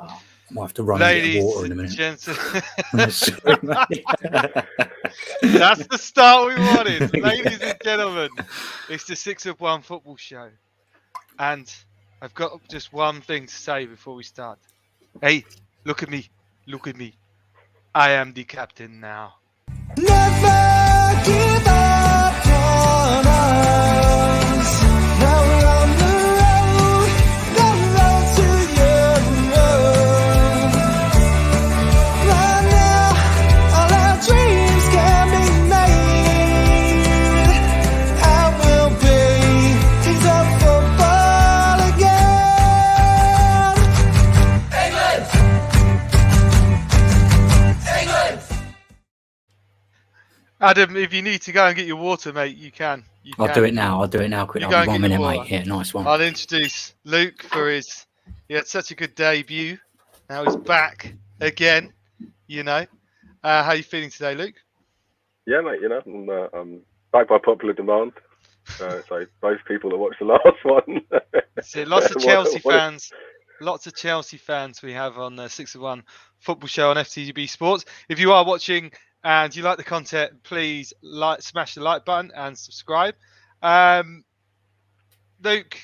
I might have to run and get water in a minute. Sorry, mate. That's the start we wanted. Ladies and gentlemen, it's the 6 of 1 football show. And I've got just one thing to say before we start. Hey, look at me. Look at me. I am the captain now. Never give up on us. Now we're on the road to you. Right now, all our dreams can be made. I will be kings of football again. England! England! Adam, if you need to go and get your water, mate, you can. I'll do it now. Quick. You go and 1 get minute, your mate. water. Yeah, nice one. I'll introduce Luke for he had such a good debut. Now he's back again, you know. How are you feeling today, Luke? Yeah, mate, I'm back by popular demand. So both people that watched the last one. So lots of Chelsea fans. Lots of Chelsea fans we have on the 6 of 1 football show on FTGB Sports. If you are watching and you like the content, please smash the like button and subscribe. Luke,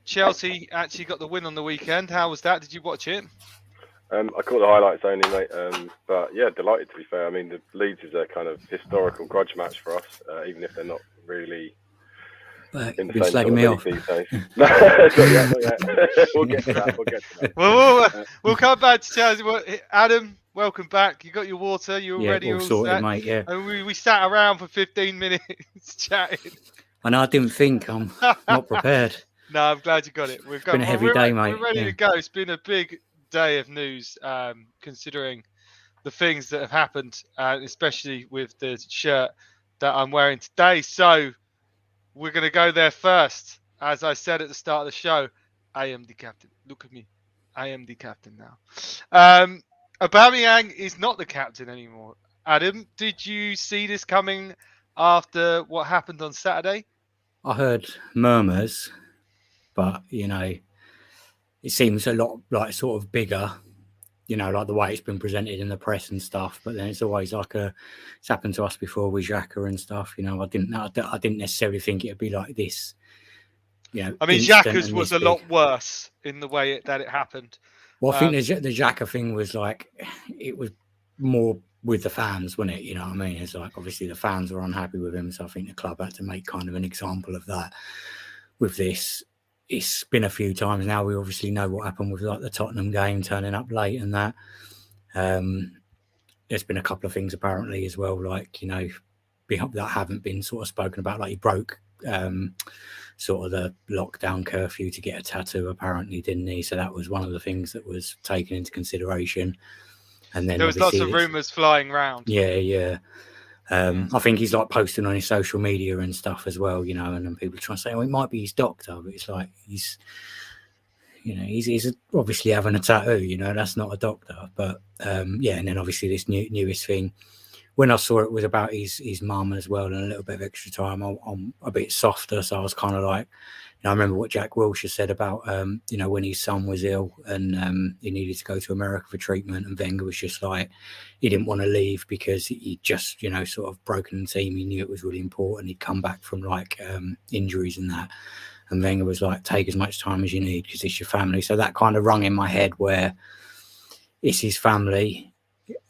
Chelsea actually got the win on the weekend. How was that? Did you watch it? I caught the highlights only, mate. But yeah, delighted to be fair. I mean, the Leeds is a kind of historical grudge match for us, even if they're not really in the same slagging me off. these days. No, not yet. We'll get to that. We'll come back to Chelsea. Adam, welcome back. You got your water. You're ready. All sorted, mate. Yeah. And we sat around for 15 minutes chatting. I know. I didn't think. I'm not prepared. No, I'm glad you got it. It's been a heavy day, mate. We're ready to go. It's been a big day of news, considering the things that have happened, especially with the shirt that I'm wearing today. So we're going to go there first. As I said at the start of the show, I am the captain. Look at me. I am the captain now. Aubameyang is not the captain anymore. Adam, did you see this coming after what happened on Saturday? I heard murmurs, but, it seems a lot like sort of bigger, like the way it's been presented in the press and stuff. But then it's always like it's happened to us before with Xhaka and stuff. I didn't necessarily think it'd be like this. I mean, Xhaka's was a lot worse in the way that it happened. Well, I think the Xhaka thing was like, it was more with the fans, wasn't it? You know what I mean? It's like, obviously the fans were unhappy with him. So I think the club had to make kind of an example of that with this. It's been a few times now. We obviously know what happened with like the Tottenham game, turning up late and that. There's been a couple of things apparently as well, like, that haven't been sort of spoken about. Like he broke sort of the lockdown curfew to get a tattoo, apparently, didn't he? So that was one of the things that was taken into consideration. And then there was lots of rumours flying around. Yeah. I think he's like posting on his social media and stuff as well, and then people try to say, it might be his doctor, but it's like he's obviously having a tattoo, that's not a doctor. But and then obviously this newest thing, when I saw it was about his mum as well, and a little bit of extra time, I'm a bit softer. So I was kind of like, I remember what Jack Wilshere said about, when his son was ill and he needed to go to America for treatment, and Wenger was just like, he didn't want to leave because he just, sort of broken the team. He knew it was really important. He'd come back from like injuries and that. And Wenger was like, take as much time as you need because it's your family. So that kind of rung in my head where it's his family.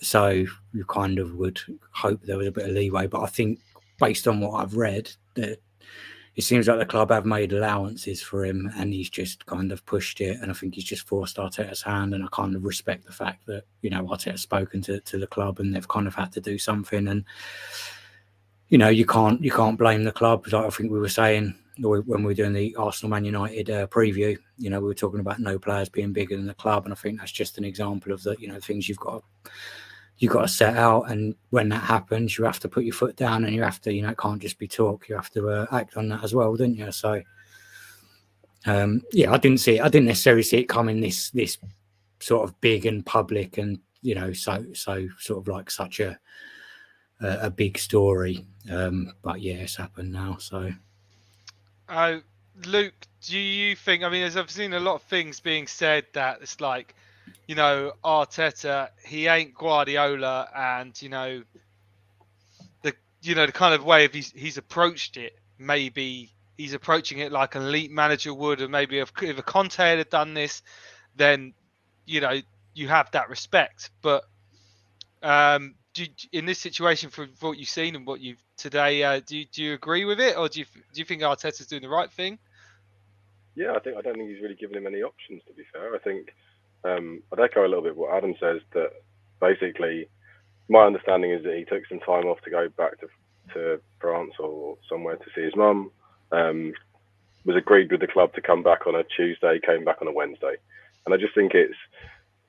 So you kind of would hope there was a bit of leeway. But I think based on what I've read, that it seems like the club have made allowances for him and he's just kind of pushed it. And I think he's just forced Arteta's hand. And I kind of respect the fact that, Arteta's spoken to the club and they've kind of had to do something. And, you can't blame the club. Like I think we were saying when we were doing the Arsenal Man United preview, we were talking about no players being bigger than the club. And I think that's just an example of the, things you've got to set out. And when that happens, you have to put your foot down and you have to, it can't just be talk. You have to act on that as well, don't you? So, I didn't necessarily see it coming this sort of big and public and, so sort of like such a big story. But yeah, it's happened now. So Luke, do you think? I mean, I've seen a lot of things being said that it's like, Arteta, he ain't Guardiola, and the kind of way of he's approached it. Maybe he's approaching it like an elite manager would, and maybe if a Conte had done this, then you have that respect. But in this situation, from what you've seen and what you've today, do you agree with it, or do you think Arteta's doing the right thing? Yeah, I don't think he's really given him any options. To be fair, I think I'd echo a little bit what Adam says. That basically, my understanding is that he took some time off to go back to France or somewhere to see his mum. Was agreed with the club to come back on a Tuesday, came back on a Wednesday, and I just think it's,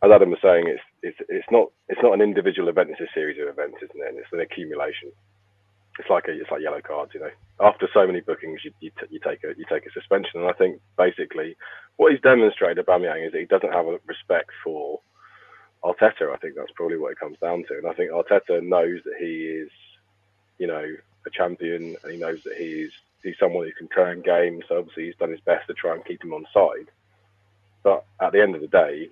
as Adam was saying, it's not an individual event. It's a series of events, isn't it? And it's an accumulation. It's like yellow cards, After so many bookings, you take a suspension. And I think basically what he's demonstrated, Aubameyang, is that he doesn't have a respect for Arteta. I think that's probably what it comes down to. And I think Arteta knows that he is, a champion, and he knows that he's someone who can turn games. So obviously he's done his best to try and keep him on side. But at the end of the day,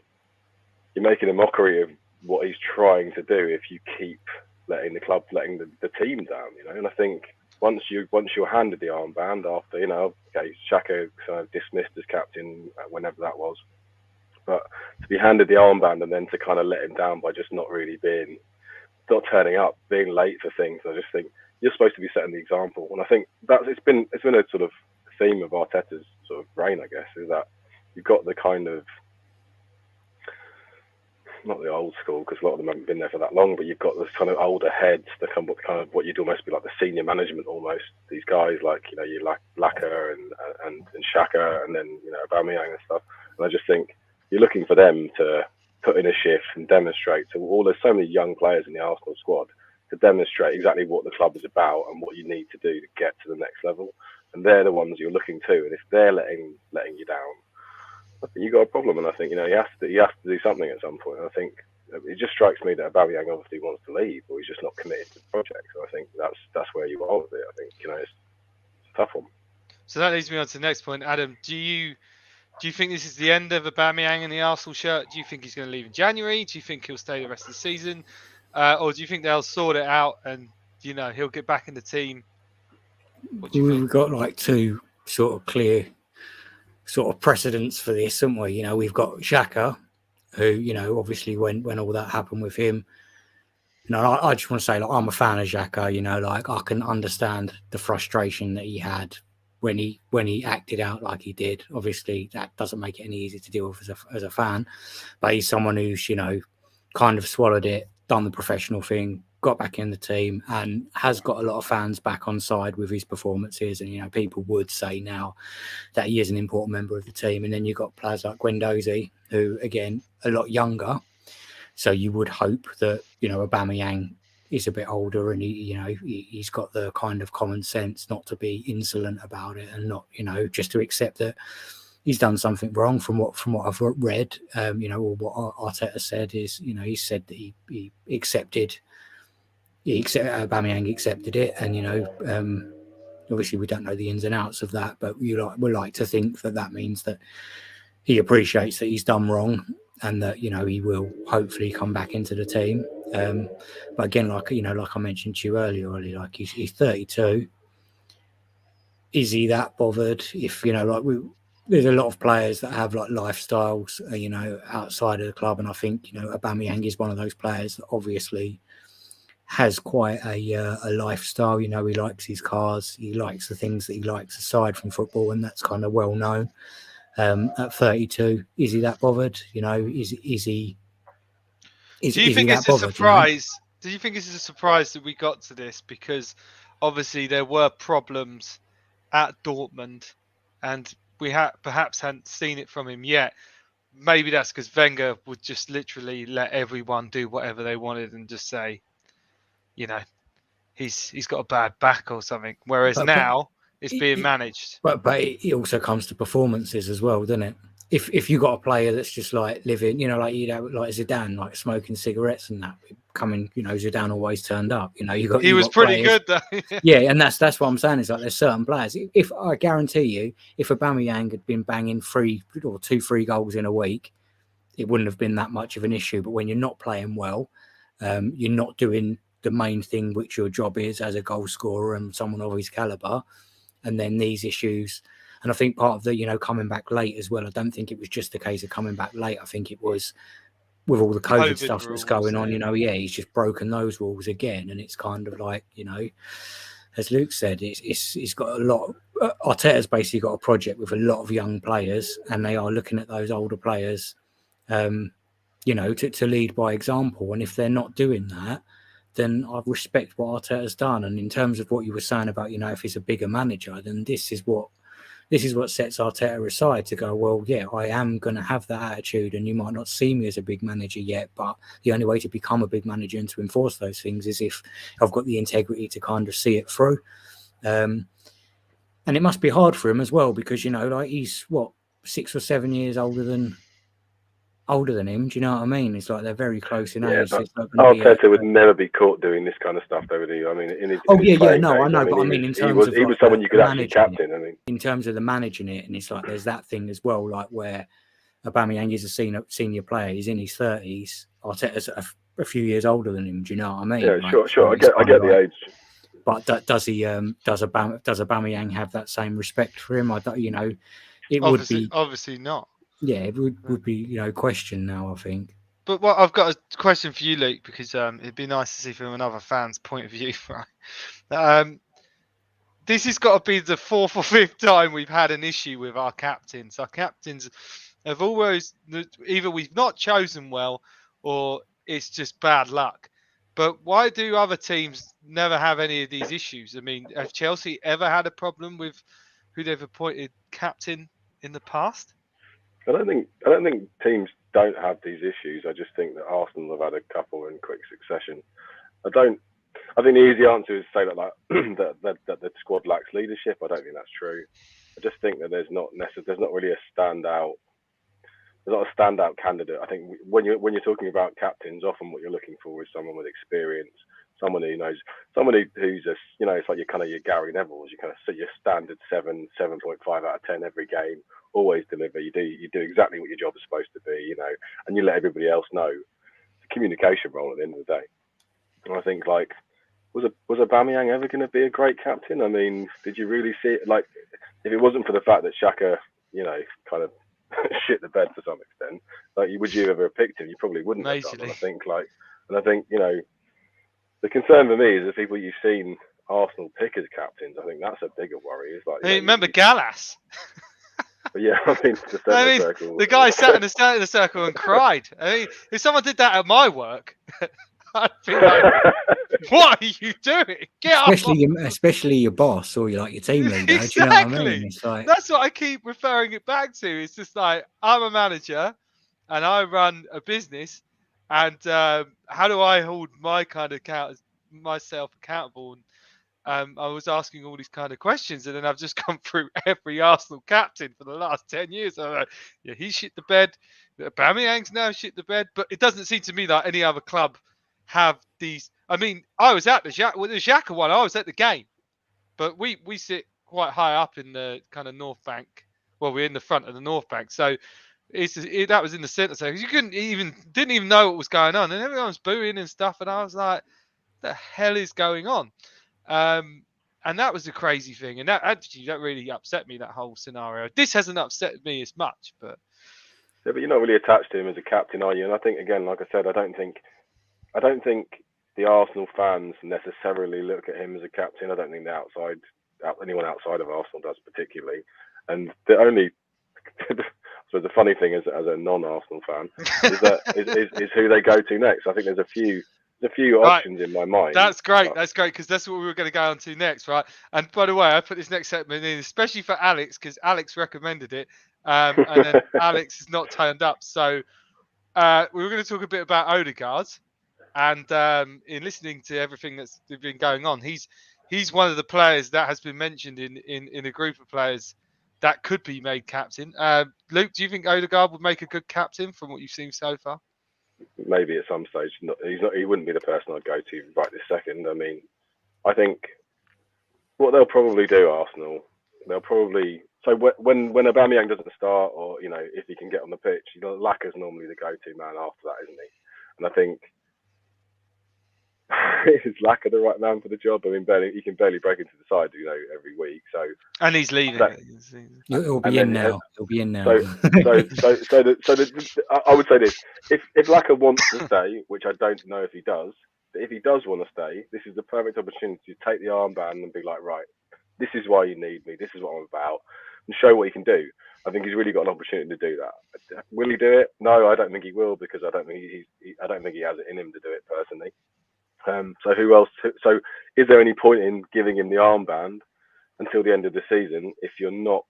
you're making a mockery of what he's trying to do if you keep letting the team down, And I think once you're handed the armband after, okay, Xhaka kind of dismissed as captain whenever that was, but to be handed the armband and then to kind of let him down by just not turning up, being late for things, I just think you're supposed to be setting the example. And I think it's been a sort of theme of Arteta's sort of reign, I guess, is that you've got the kind of, not the old school, because a lot of them haven't been there for that long, but you've got this kind of older heads, the kind of what you'd almost be like the senior management almost. These guys like, you Laka and Xhaka, and then, Aubameyang and stuff. And I just think you're looking for them to put in a shift and demonstrate to there's so many young players in the Arsenal squad to demonstrate exactly what the club is about and what you need to do to get to the next level. And they're the ones you're looking to. And if they're letting you down, I think you've got a problem, and I think he has to do something at some point. And I think it just strikes me that Aubameyang obviously wants to leave, but he's just not committed to the project. So I think that's where you are with it. I think it's a tough one. So that leads me on to the next point, Adam. Do you think this is the end of Aubameyang in the Arsenal shirt? Do you think he's going to leave in January? Do you think he'll stay the rest of the season, or do you think they'll sort it out and he'll get back in the team? What do you think? We've got like two sort of clear sort of precedents for this, haven't we? We've got Xhaka, who, obviously when all that happened with him, I just want to say, like, I'm a fan of Xhaka, like I can understand the frustration that he had when he acted out like he did. Obviously that doesn't make it any easier to deal with as a fan, but he's someone who's, kind of swallowed it, done the professional thing, got back in the team, and has got a lot of fans back on side with his performances. And people would say now that he is an important member of the team. And then you've got players like Guendouzi, who again a lot younger, so you would hope that Aubameyang is a bit older, and he's got the kind of common sense not to be insolent about it, and not just to accept that he's done something wrong. From what I've read, or what Arteta said is, he said that he accepted. Aubameyang accepted it, and obviously we don't know the ins and outs of that, but we like to think that means that he appreciates that he's done wrong, and that he will hopefully come back into the team. But again, like I mentioned to you earlier, like he's 32. Is he that bothered? If there's a lot of players that have like lifestyles, outside of the club, and I think Aubameyang is one of those players that obviously has quite a lifestyle. He likes his cars, he likes the things that he likes aside from football, and that's kind of well known. At 32, is he that bothered? Is he? Do you think it's a surprise? Do you think this is a surprise that we got to this? Because obviously there were problems at Dortmund, and we perhaps hadn't seen it from him yet. Maybe that's because Wenger would just literally let everyone do whatever they wanted and just say, he's got a bad back or something. Whereas now it's being managed. But it also comes to performances as well, doesn't it? if you got a player that's just like living, like like Zidane, like smoking cigarettes and that coming, Zidane always turned up. He was got pretty players, good though. yeah, and that's what I'm saying is like there's certain players. If I guarantee you, if Aubameyang had been banging 3 or 2-3 goals in a week, it wouldn't have been that much of an issue. But when you're not playing well, you're not doing the main thing which your job is as a goal scorer and someone of his caliber, and then these issues. And I think part of the, coming back late as well. I don't think it was just a case of coming back late. I think it was with all the COVID stuff rules, that's going on, he's just broken those rules again. And it's kind of like, as Luke said, it's got a lot. Arteta's basically got a project with a lot of young players, and they are looking at those older players, to lead by example. And if they're not doing that, then I respect what Arteta's done. And in terms of what you were saying about, if he's a bigger manager, then this is what sets Arteta aside to go, well, yeah, I am going to have that attitude, and you might not see me as a big manager yet, but the only way to become a big manager and to enforce those things is if I've got the integrity to kind of see it through. And it must be hard for him as well because, like he's, 6 or 7 years older than him. Do you know what I mean? It's like they're very close in age. But Arteta would never be caught doing this kind of stuff, though, would he? I mean, I know. But I mean, in terms of he was someone you could actually captain. I mean, in terms of the managing it, and it's like there's that thing as well, like where Aubameyang is a senior player. He's in his 30s. Arteta's a few years older than him. Do you know what I mean? Yeah, like, sure. I get the age. But does Aubameyang have that same respect for him? It would be obviously not. Yeah, it would be questioned now, I think. But I've got a question for you, Luke, because it'd be nice to see from another fan's point of view, right? This has got to be the 4th or 5th time we've had an issue with our captains. Our captains have always either we've not chosen well or it's just bad luck. But why do other teams never have any of these issues? I mean, have Chelsea ever had a problem with who they've appointed captain in the past? I don't think teams don't have these issues. I just think that Arsenal have had a couple in quick succession. I think the easy answer is to say that the squad lacks leadership. I don't think that's true. I just think that there's not really a standout. There's not a standout candidate. I think when you're talking about captains, often what you're looking for is someone with experience, someone who knows, somebody who's it's like your Gary Neville's. You kind of set your standard 7.5 out of 10 every game. Always deliver. You do exactly what your job is supposed to be, and you let everybody else know. It's a communication role at the end of the day. And I think was Aubameyang ever going to be a great captain? I mean, did you really see it? Like, if it wasn't for the fact that Xhaka, kind of shit the bed to some extent, would you ever have picked him? You probably wouldn't have done. And I think the concern for me is the people you've seen Arsenal pick as captains. I think that's a bigger worry. It's like, remember Gallas? But yeah, the guy sat in the circle and cried. I mean, if someone did that at my work, I'd be like, "What are you doing? Get up!" Especially your boss or your team leader. Exactly. Do you know what I mean? It's like... That's what I keep referring it back to. It's just like I'm a manager and I run a business, and how do I hold myself accountable? And I was asking all these kind of questions, and then I've just come through every Arsenal captain for the last 10 years. I'm like, yeah, he shit the bed. Aubameyang's now shit the bed, but it doesn't seem to me that any other club have these. I mean, I was at the Xhaka one. I was at the game, but we sit quite high up in the kind of North Bank. Well, we're in the front of the North Bank, so that was in the centre. So you didn't even know what was going on, and everyone was booing and stuff, and I was like, "The hell is going on?" And that was a crazy thing, and that really upset me, that whole scenario. This hasn't upset me as much, but you're not really attached to him as a captain, are you? And I think, again, like I said, I don't think the Arsenal fans necessarily look at him as a captain. I don't think anyone outside of Arsenal does particularly. And the only, so the funny thing is, as a non-Arsenal fan, is who they go to next. I think there's a few options in my mind. That's great. That's great, because that's what we were going to go on to next, right? And by the way, I put this next segment in especially for Alex, because Alex recommended it, and then Alex has not turned up. So we were going to talk a bit about Odegaard, and in listening to everything that's been going on, he's one of the players that has been mentioned in a group of players that could be made captain. Luke, do you think Odegaard would make a good captain from what you've seen so far? Maybe at some stage. He wouldn't be the person I'd go to right this second. I mean, I think what they'll probably do, Arsenal, they'll probably when Aubameyang doesn't start, or if he can get on the pitch, Laka's normally the go-to man after that, isn't he? And I think is Laka the right man for the job? I mean, he can barely break into the side, every week. So and he's leaving. He'll be in now. He'll be in now. I would say this: if Laka wants to stay, which I don't know if he does, but if he does want to stay, this is the perfect opportunity to take the armband and be like, right, this is why you need me. This is what I'm about, and show what he can do. I think he's really got an opportunity to do that. Will he do it? No, I don't think he will, because I don't think I don't think he has it in him to do it personally. So who else? So is there any point in giving him the armband until the end of the season if you're not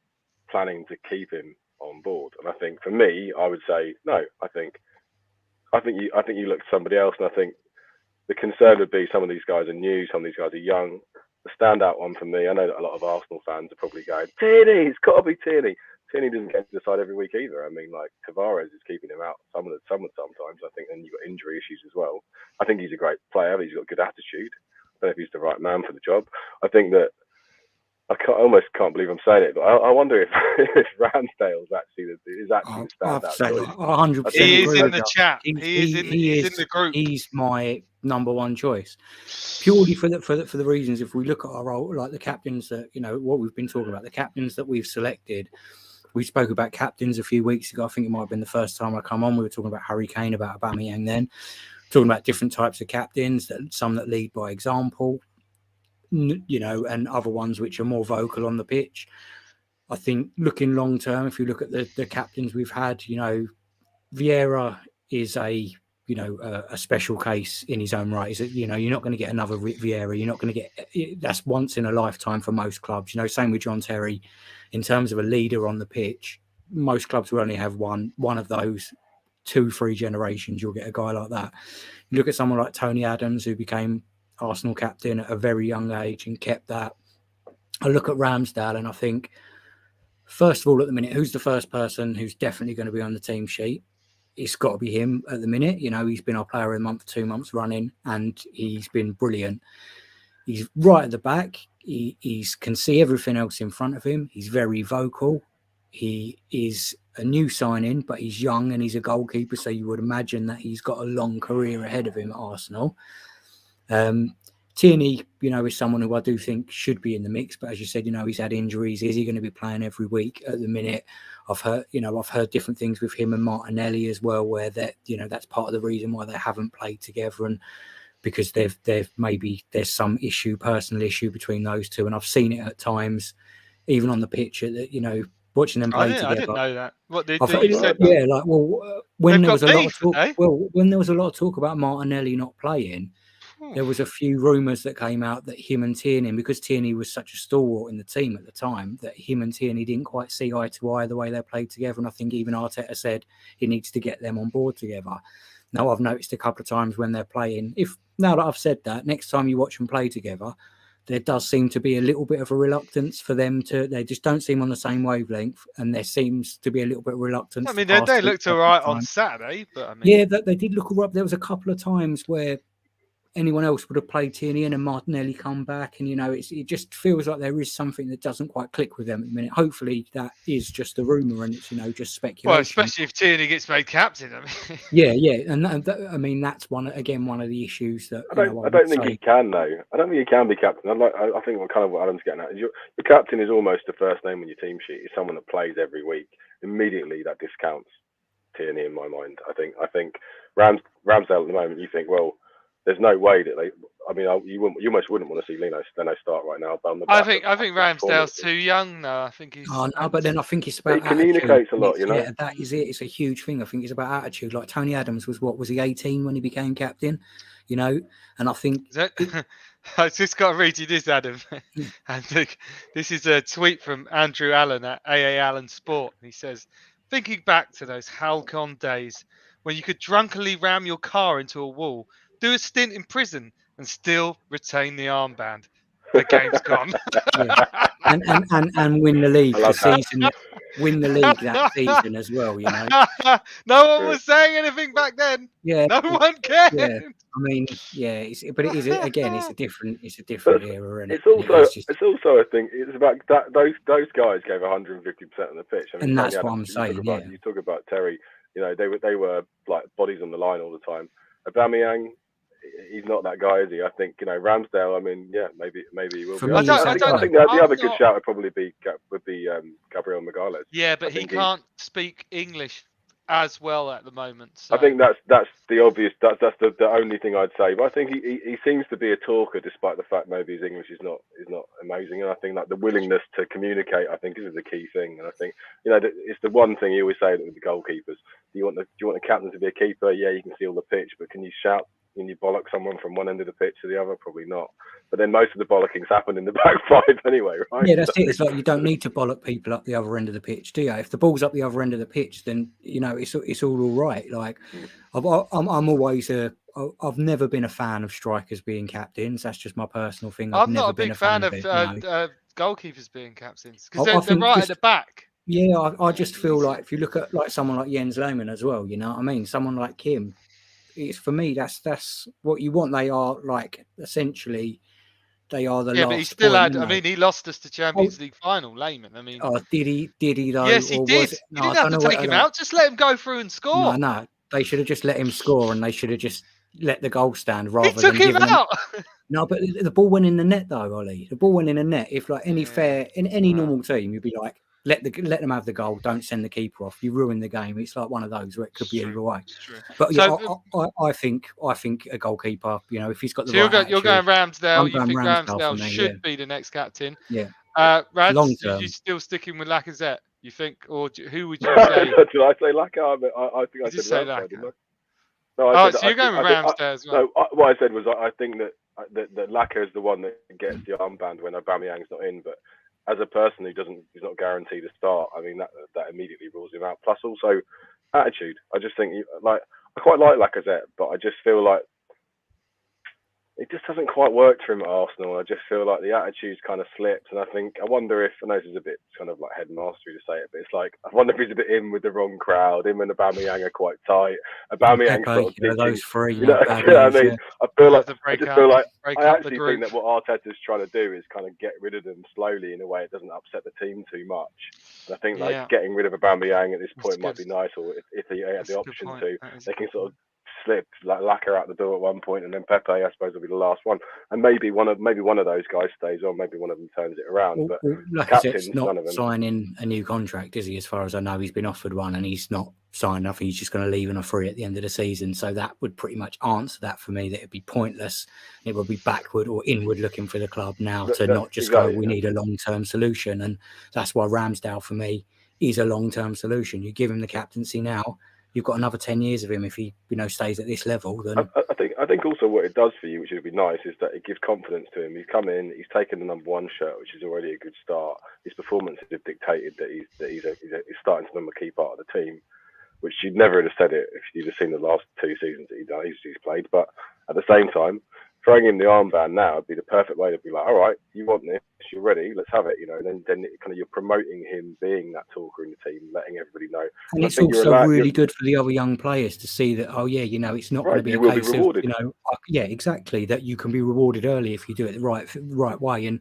planning to keep him on board? And I think for me, I would say no. I think you look to somebody else, and I think the concern would be some of these guys are new, some of these guys are young. The standout one for me, I know that a lot of Arsenal fans are probably going, Tierney, it's got to be Tierney. Tierney doesn't get to the side every week either. I mean, like, Tavares is keeping him out sometimes, I think, and you've got injury issues as well. I think he's a great player, but he's got good attitude. I don't know if he's the right man for the job. I think that I almost can't believe I'm saying it, but I wonder if Ramsdale's actually the standout. 100%. He is in the chat. He's in the group. He's my number one choice, purely for the reasons. If we look at our role, like the captains that what we've been talking about, the captains that we've selected. We spoke about captains a few weeks ago. I think it might have been the first time I come on. We were talking about Harry Kane, about Aubameyang then. Talking about different types of captains, some that lead by example, and other ones which are more vocal on the pitch. I think looking long term, if you look at the captains we've had, Vieira is a special case in his own right. Is that you're not going to get another Vieira. You're not going to get that's once in a lifetime for most clubs. Same with John Terry. In terms of a leader on the pitch, most clubs will only have one of those 2-3 generations. You'll get a guy like that. You look at someone like Tony Adams, who became Arsenal captain at a very young age and kept that. I look at Ramsdale and I think, first of all, at the minute, who's the first person who's definitely going to be on the team sheet? It's got to be him at the minute. He's been our player of the month 2 months running, and he's been brilliant. He's right at the back. He can see everything else in front of him. He's very vocal. He is a new signing, but he's young and he's a goalkeeper, so you would imagine that he's got a long career ahead of him at Arsenal. Tierney, is someone who I do think should be in the mix, but as you said, he's had injuries. Is he going to be playing every week at the minute? I've heard different things with him and Martinelli as well, where that's part of the reason why they haven't played together, and because there's some personal issue between those two, and I've seen it at times, even on the pitch, that watching them play together. I didn't know that. What did you say? Yeah, when there was a lot of talk. When there was a lot of talk about Martinelli not playing, there was a few rumours that came out that him and Tierney, because Tierney was such a stalwart in the team at the time, that him and Tierney didn't quite see eye to eye the way they played together. And I think even Arteta said he needs to get them on board together. Now, I've noticed a couple of times when they're playing, now that I've said that, next time you watch them play together, there does seem to be a little bit of a reluctance for them they just don't seem on the same wavelength, and there seems to be a little bit of reluctance. I mean, they looked all right on Saturday, but I mean... Yeah, they did look all right. There was a couple of times where anyone else would have played Tierney and Martinelli come back, and it just feels like there is something that doesn't quite click with them at the minute. Hopefully that is just a rumour and it's just speculation. Well, especially if Tierney gets made captain. I mean, yeah, and that's one of the issues that I don't think he can though. I don't think he can be captain. I think what Adam's getting at is your captain is almost the first name on your team sheet. Is someone that plays every week. Immediately that discounts Tierney in my mind. I think Ramsdale at the moment. You think, well, there's no way that you almost wouldn't want to see Leno start right now. I think Ramsdale's too young now. I think he's. Oh no, but then I think it's about. He communicates a lot, Yeah, that is it. It's a huge thing. I think it's about attitude. Like Tony Adams was he 18 when he became captain? And I think. I just got to read you this, Adam. And this is a tweet from Andrew Allen at AA Allen Sport. He says, "Thinking back to those Halcon days when you could drunkenly ram your car into a wall, do a stint in prison, and still retain the armband. the game's gone. and win the league I the love that. season. Win the league that season as well. You know. No one was saying anything back then. Yeah. No one cared. Yeah. I mean, yeah, but it is again. It's a different era, and It's also I think it's about that those guys gave 150% on the pitch. I mean, and that's Tony what I'm Adams, saying. Yeah. you talk about Terry. You know, they were like bodies on the line all the time. Aubameyang, he's not that guy, is he? I think, you know, Ramsdale. I mean, yeah, maybe he will For be. me, I think the other good shout would probably be Gabriel Magalhaes. Yeah, but he can't speak English as well at the moment. So. I think that's the obvious. That's the only thing I'd say. But I think he seems to be a talker, despite the fact maybe his English is not amazing. And I think like the willingness to communicate, I think, is the key thing. And I think, you know, it's the one thing you always say with the goalkeepers. Do you want the captain to be a keeper? Yeah, you can see all the pitch, but can you shout? Can you bollock someone from one end of the pitch to the other? Probably not. But then most of the bollockings happen in the back five anyway, right? Yeah, that's it. It's like you don't need to bollock people up the other end of the pitch, do you? If the ball's up the other end of the pitch, then you know it's all right. Like I'm always I've never been a fan of strikers being captains. That's just my personal thing. I'm never not a been big fan of it, goalkeepers being captains because they're right at the back. Yeah, I just feel like if you look at like someone like Jens Lehmann as well, you know what I mean? Someone like him. It's for me. That's what you want. They are like essentially, they are the last. Yeah, but he still point, had. you know? I mean, he lost us to Champions League final, Lehmann. I mean, did he though? Yes, he did. You didn't have to take him out. Just let him go through and score. No. They should have just let him score, and they should have just let the goal stand rather he took than him out. No, but the ball went in the net though, Ollie. The ball went in the net. If like any fair in any normal team, you'd be like, let them have the goal. Don't send the keeper off. You ruin the game. It's like one of those where it could be either way. But yeah, I think a goalkeeper, you know, if he's got the right you're going Ramsdale. You think Ramsdale Ramsdale should be the next captain? Yeah. Rads, long are term. you still sticking with Lacazette? You think, or who would you say? Did I say Lacazette? I think I said Ramsdale, didn't I? No, so you're going with Ramsdale as well. No, what I said was I think that Laka is the one that gets the armband when Aubameyang's not in. But as a person who's not guaranteed to start, I mean that immediately rules him out. Plus also attitude. I just think I quite like Lacazette, but I just feel like it just hasn't quite worked for him at Arsenal. I just feel like the attitude's kind of slipped, and I wonder if, I know this is a bit kind of like headmastery to say it, but it's like, I wonder if he's a bit in with the wrong crowd. Him and Aubameyang are quite tight. Aubameyang sort of those three. You know what I mean? Yeah. I actually think that what Arteta's trying to do is kind of get rid of them slowly in a way it doesn't upset the team too much. And I think like getting rid of Aubameyang at this point might be nice, or if he had the option to, they can sort of slip like Laka out the door at one point, and then Pepe, I suppose, will be the last one, and maybe one of those guys stays on, maybe one of them turns it around. But Lacazette's not signing a new contract, is he? As far as I know, he's been offered one, and he's not signed nothing. He's just going to leave on a free at the end of the season. So that would pretty much answer that for me. That it'd be pointless. It would be backward or inward looking for the club now to not just go. We need a long-term solution, and that's why Ramsdale for me is a long-term solution. You give him the captaincy now. You've got another 10 years of him if he, stays at this level. Then I think also what it does for you, which would be nice, is that it gives confidence to him. He's come in, he's taken the number one shirt, which is already a good start. His performances have dictated that he's starting to become a key part of the team, which you'd never have said it if you'd have seen the last 2 seasons that he's played. But at the same time, throwing him the armband now would be the perfect way to be like, all right, you want this, you're ready, let's have it, and then kind of you're promoting him being that talker in the team, letting everybody know. And it's also really good for the other young players to see that, it's not going to be a case of, exactly, that you can be rewarded early if you do it the right way, and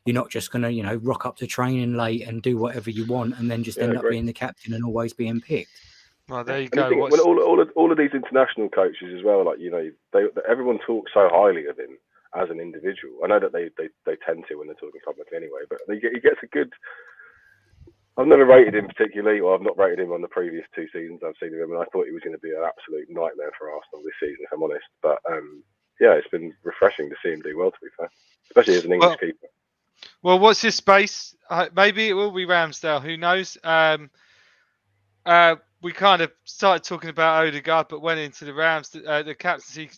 you're not just going to, rock up to training late and do whatever you want and then just end up being the captain and always being picked. Well, there you go. When all of these international coaches as well, like everyone talks so highly of him as an individual. I know that they tend to when they're talking publicly anyway, but he gets a good. I've never rated him particularly, or I've not rated him on the previous 2 seasons I've seen of him, and I thought he was going to be an absolute nightmare for Arsenal this season, if I'm honest. But it's been refreshing to see him do well, to be fair, especially as an English keeper. Well, what's his space? Maybe it will be Ramsdale. Who knows? We kind of started talking about Odegaard, but went into the captaincy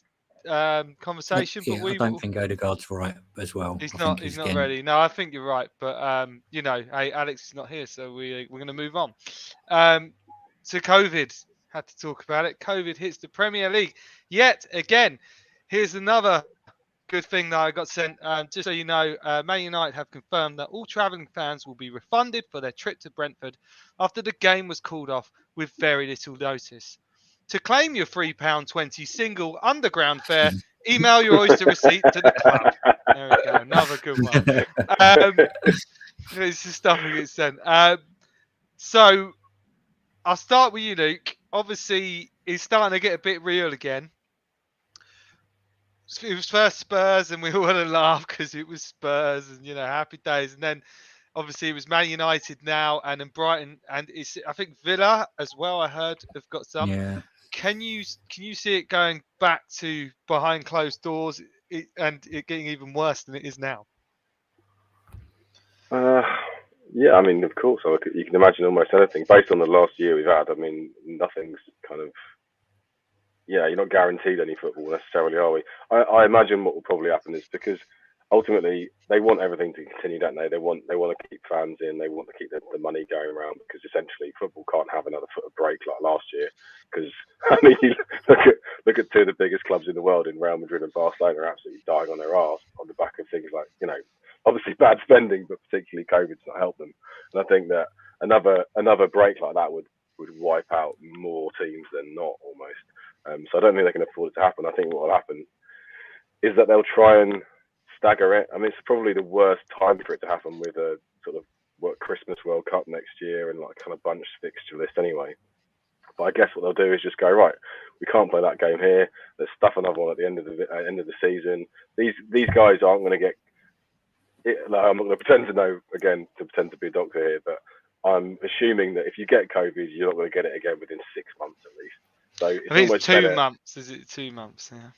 conversation. Yeah, but I don't think Odegaard's right as well. He's not ready. No, I think you're right. But hey, Alex is not here, so we're going to move on. So COVID, had to talk about it. COVID hits the Premier League yet again. Here's another good thing that I got sent. Just so you know, Man United have confirmed that all travelling fans will be refunded for their trip to Brentford after the game was called off with very little notice. To claim your £3.20 single underground fare, email your Oyster receipt to the club. There we go, another good one. It's the stuff that gets sent. So I'll start with you, Luke. Obviously, it's starting to get a bit real again. It was first Spurs, and we all had a laugh because it was Spurs, and happy days. And then obviously it was Man United now, and then Brighton, and it's I think Villa as well. I heard have got some. Yeah. Can you see it going back to behind closed doors, and it getting even worse than it is now? Yeah, I mean, of course, you can imagine almost anything based on the last year we've had. I mean, nothing's kind of. Yeah, you're not guaranteed any football necessarily, are we? I imagine what will probably happen is because ultimately they want everything to continue, don't they? They want to keep fans in, they want to keep the money going around because essentially football can't have another foot of break like last year. Because I mean, look at two of the biggest clubs in the world in Real Madrid and Barcelona are absolutely dying on their arse on the back of things like obviously bad spending, but particularly COVID's not helped them. And I think that another break like that would wipe out more teams than not almost. So I don't think they can afford it to happen. I think what will happen is that they'll try and stagger it. I mean, it's probably the worst time for it to happen with a sort of Christmas World Cup next year and like kind of bunched fixture list anyway. But I guess what they'll do is just go, right, we can't play that game here. Let's stuff another one at the end of the season. These guys aren't going to get. I'm not going to pretend to know again to pretend to be a doctor here, but I'm assuming that if you get COVID, you're not going to get it again within 6 months at least. So it's I think almost it's 2 better. months. Is it 2 months? Yeah.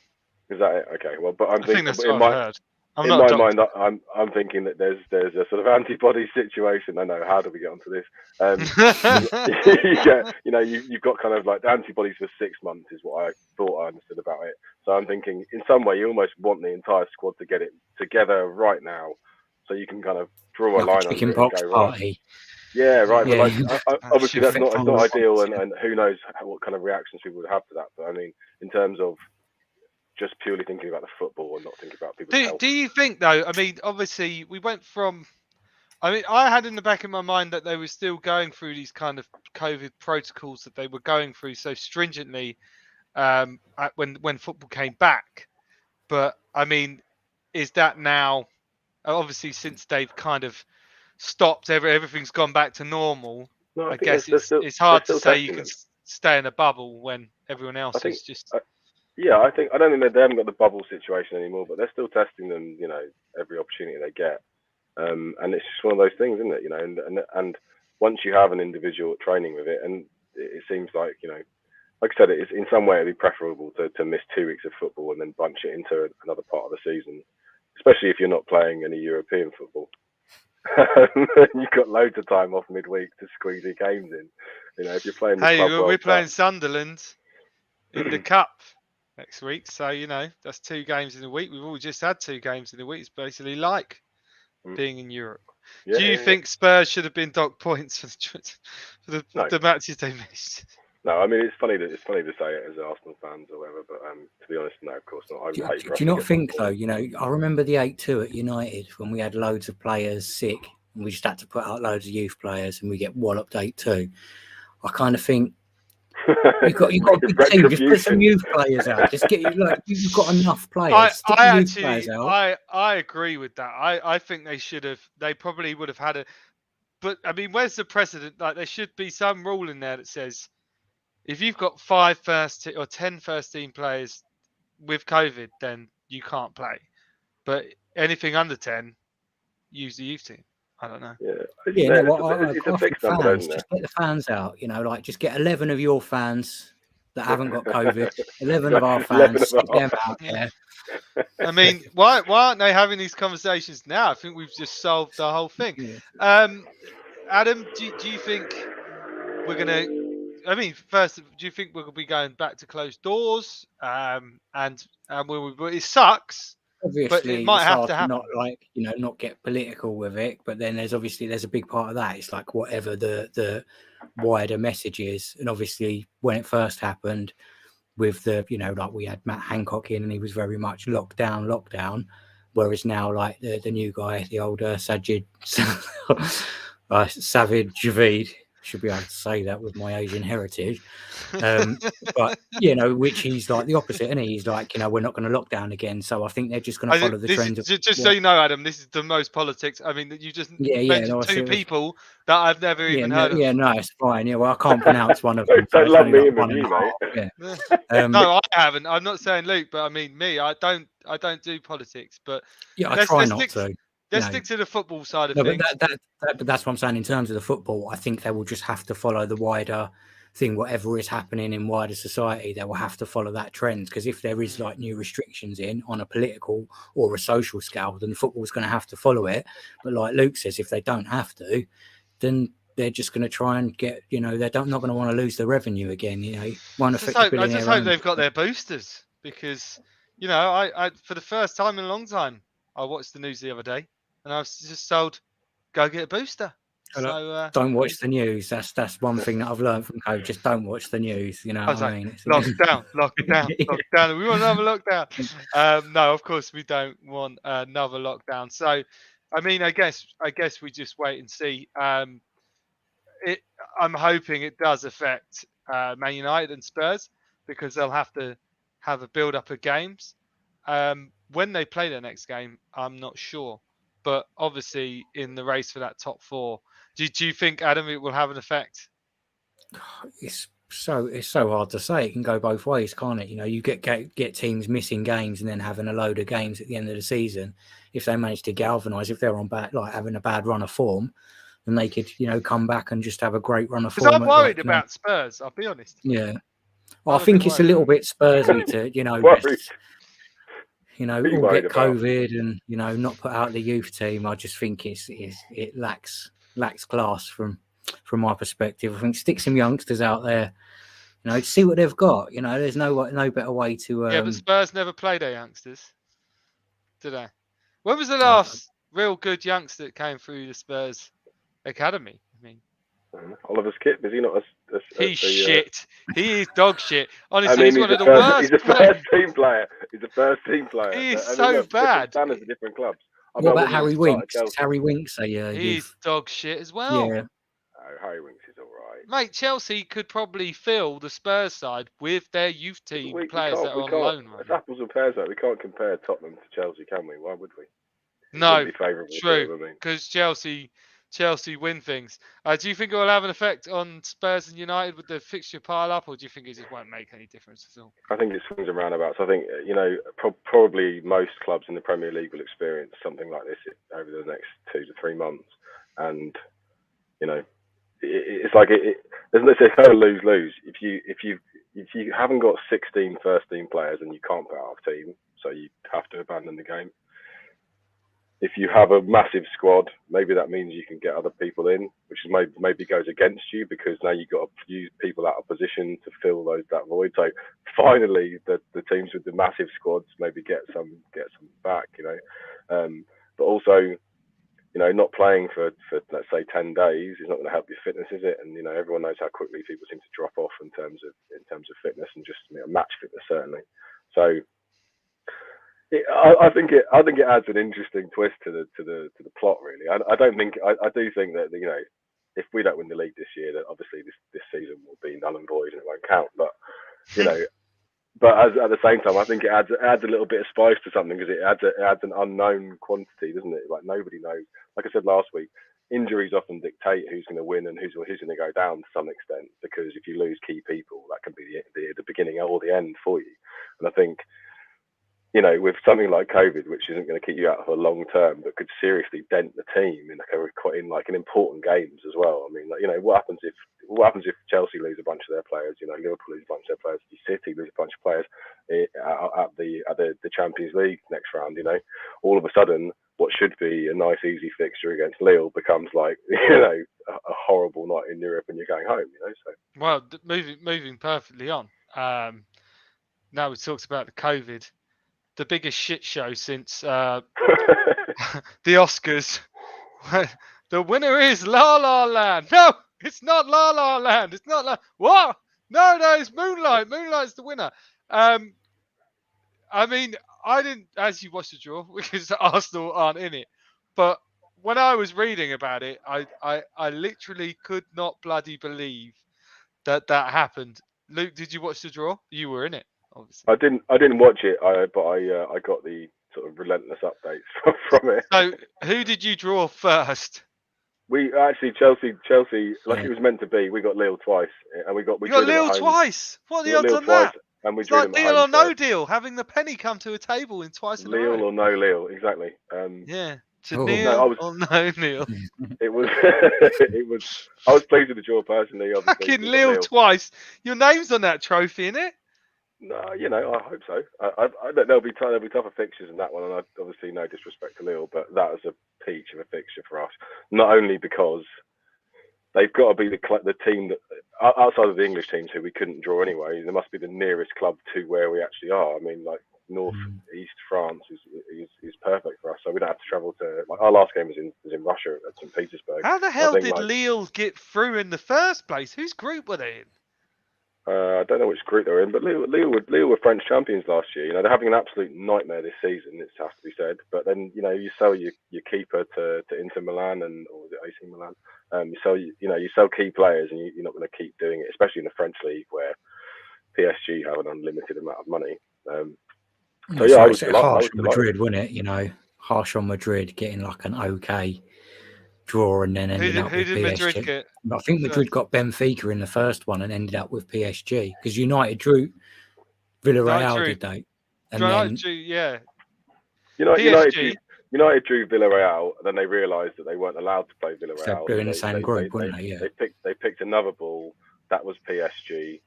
Is that it? Okay. Well, but I think that's what I heard. I'm not in my mind, I'm thinking that there's a sort of antibody situation. I know. How do we get onto this? You've got kind of like the antibodies for 6 months is what I thought I understood about it. So I'm thinking in some way you almost want the entire squad to get it together right now, so you can kind of draw a line under it and go right. Yeah, right. Yeah. But obviously that's not ideal, and who knows what kind of reactions people would have to that. But I mean, in terms of just purely thinking about the football and not thinking about people's health. Do you think though? I mean, obviously we went from. I mean, I had in the back of my mind that they were still going through these kind of COVID protocols that they were going through so stringently when football came back. But I mean, is that now? Obviously, since they've kind of stopped, everything's gone back to normal. No, I guess it's hard to say you can stay in a bubble when everyone else is just. I don't think they haven't got the bubble situation anymore, but they're still testing them, every opportunity they get. And it's just one of those things, isn't it? And once you have an individual training with it, and it seems like, like I said, it's in some way it'd be preferable to miss 2 weeks of football and then bunch it into another part of the season, especially if you're not playing any European football. You've got loads of time off midweek to squeeze your games in. If you're playing. We're playing Sunderland in the cup next week, so that's 2 games in a week. We've all just had 2 games in a week. It's basically like being in Europe. Do you think Spurs should have been docked points for the matches they missed? No, I mean it's funny to say it as Arsenal fans or whatever, but to be honest, no, of course not. Do you not think though? I remember the 8-2 at United when we had loads of players sick and we just had to put out loads of youth players and we get walloped 8-2. I kind of think you've got a big team. Just put some youth players out. Just you've got enough players. I agree with that. I think they should have. They probably would have had a. But I mean, where's the precedent? Like there should be some rule in there that says, if you've got 5 or 10 first team players with COVID, then you can't play. But anything under 10, use the youth team. I don't know. It's a fixed number, isn't it? Just get the fans out. Just get 11 of your fans that haven't got COVID. 11 of our fans. Stick them out there. I mean, why aren't they having these conversations now? I think we've just solved the whole thing. Yeah. Adam, do you think we're gonna? I mean, first, do you think we'll be going back to closed doors? It sucks. Obviously, but it might have to happen. Not get political with it. But then there's a big part of that. It's like whatever the wider message is. And obviously, when it first happened, with the, you know, like we had Matt Hancock in and he was very much lockdown. Whereas now, like the new guy, the older Sajid, Savid Javid, should be able to say that with my Asian heritage. But, you know, which he's like the opposite, and he's like, you know, we're not going to lock down again. So I think they're just going to follow the trends. Just so you know, Adam, this is the most politics. I mean, you just mentioned no, two people that I've never even heard of. Yeah, no, it's fine. Yeah, well, I can't pronounce one of them. Don't lump me in with you, mate. Yeah. No, I haven't. I'm not saying Luke, but I mean me. I don't do politics, but yeah, I try not to. Let's stick to the football side of no, things. But that's what I'm saying. In terms of the football, I think they will just have to follow the wider thing. Whatever is happening in wider society, they will have to follow that trend. Because if there is like new restrictions in on a political or a social scale, then football's going to have to follow it. But like Luke says, if they don't have to, then they're just going to try and get, you know, they're not going to want to lose the revenue again. You know, I just hope they've got their boosters, because, you know, I for the first time in a long time, I watched the news the other day and I was just told, go get a booster. So don't watch the news. That's one thing that I've learned from COVID. Just don't watch the news. You know what I mean? Lockdown. We want another lockdown. No, of course we don't want another lockdown. So, I mean, I guess we just wait and see. I'm hoping it does affect Man United and Spurs, because they'll have to have a build up of games. When they play their next game, I'm not sure. But obviously, in the race for that top four, do you think, Adam, it will have an effect? It's so hard to say. It can go both ways, can't it? You know, you get teams missing games and then having a load of games at the end of the season. If they manage to galvanise, if they're on having a bad run of form, then they could, you know, come back and just have a great run of form. Because I'm worried about Spurs, I'll be honest. Yeah. Well, I think it's a little bit Spursy to, you know, just, you know, all get COVID and, you know, not put out the youth team. I just think it lacks class from my perspective. I think stick some youngsters out there, you know, see what they've got. You know, there's no better way to. Yeah, but Spurs never play their youngsters, did they? When was the last real good youngster that came through the Spurs academy? I mean, Oliver Skip, is he not? He's shit. He is dog shit. Honestly, he's one of the worst. He's a first team player. He is so bad. Standards of different clubs. What about Harry Winks? Harry Winks, he's dog shit as well. Yeah. Harry Winks is all right. Mate, Chelsea could probably fill the Spurs side with their youth team players that are on loan. It's apples and pears, though. We can't compare Tottenham to Chelsea, can we? Why would we? No, true. Because Chelsea win things. Do you think it will have an effect on Spurs and United with the fixture pile up, or do you think it just won't make any difference at all? I think it swings and roundabouts. I think, you know, probably most clubs in the Premier League will experience something like this over the next 2 to 3 months. And, you know, it's like isn't it? It's lose. If you haven't got 16 first team players and you can't put out a team, so you have to abandon the game. If you have a massive squad, maybe that means you can get other people in, which is maybe goes against you, because now you've got to use people out of position to fill that void. So finally, the teams with the massive squads maybe get some back, you know. But also, you know, not playing for let's say 10 days is not going to help your fitness, is it? And you know, everyone knows how quickly people seem to drop off in terms of fitness and just, you know, match fitness certainly. So. I think it adds an interesting twist to the plot, really. I do think that, you know, if we don't win the league this year, that obviously this season will be null and void and it won't count. But you know, at the same time, I think it adds a little bit of spice to something, because it adds an unknown quantity, doesn't it? Like nobody knows. Like I said last week, injuries often dictate who's going to win and who's going to go down to some extent, because if you lose key people, that can be the beginning or the end for you. And I think, you know, with something like COVID, which isn't going to keep you out for a long term, but could seriously dent the team in important games as well. I mean, like, you know, what happens if Chelsea lose a bunch of their players? You know, Liverpool lose a bunch of their players. City lose a bunch of players at the Champions League next round. You know, all of a sudden, what should be a nice easy fixture against Lille becomes like, you know, a horrible night in Europe and you're going home. You know, so well, moving perfectly on. Now we talked about the COVID. The biggest shit show since the Oscars. The winner is La La Land. No, it's not La La Land. It's not what? No, it's Moonlight. Moonlight's the winner. I mean, I didn't actually watch the draw because Arsenal aren't in it. But when I was reading about it, I literally could not bloody believe that happened. Luke, did you watch the draw? You were in it, obviously. I didn't watch it, but I got the sort of relentless updates from it. So, who did you draw first? We actually Chelsea, like Yeah. it was meant to be. We got Lille twice, and we You drew got them at Lille home. twice. What are We the got odds Lille on twice, that? and we It's drew like them at deal home. or no deal, having the penny come to a table in twice in a Lille row. or no Lille, exactly. Yeah, to Oh. Neil No, or no Neil. It was. It was. I was pleased with the draw personally. Obviously, Fucking we got Lille twice. Your name's on that trophy, innit? No, I hope so. I there'll be tougher fixtures in that one, and obviously no disrespect to Lille, but that was a peach of a fixture for us. Not only because they've got to be the team that outside of the English teams who we couldn't draw anyway. There must be the nearest club to where we actually are. I mean, like North East France is perfect for us, so we don't have to travel to. Like our last game was in Russia at St. Petersburg. How the hell did like, Lille get through in the first place? Whose group were they in? I don't know which group they're in, but Lille were French champions last year. They're having an absolute nightmare this season. It has to be said. But then you sell your keeper to Inter Milan or was it AC Milan? You sell key players, and you're not going to keep doing it, especially in the French league where PSG have an unlimited amount of money. I was harsh on delighted. Madrid, wasn't it? Harsh on Madrid getting like an okay draw and then ending up with Who did PSG. Madrid get? I think Madrid got Benfica in the first one and ended up with PSG because United drew Villarreal, did they? And then yeah. United drew Villarreal, and then they realised that they weren't allowed to play Villarreal. they're in the same group, weren't they? Yeah. They picked another ball that was PSG.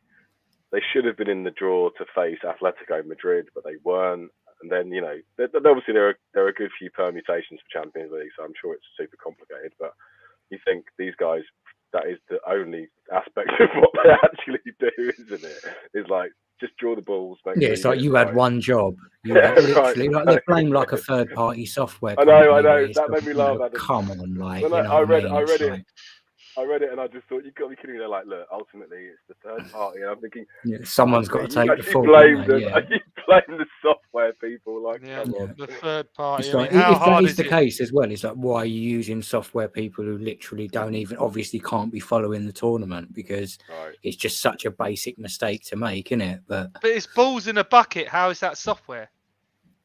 They should have been in the draw to face Atletico Madrid, but they weren't. And then obviously there are a good few permutations for Champions League, so I'm sure it's super complicated. But you think these guys, that is the only aspect of what they actually do, isn't it? Is like just draw the balls. It's like you had one job. You had literally like they blame like a third party software. I know. That made me laugh. Come on, like I read it. I read it and I just thought, you've got to be kidding me. They're like, look, ultimately it's the third party. And I'm thinking, someone's got to take the fault. You blame the software people. Like, come on. The third party. Like, if that is the case as well, it's like, why are you using software people who literally don't even, obviously can't be following the tournament because it's just such a basic mistake to make, isn't it? But it's balls in a bucket. How is that software?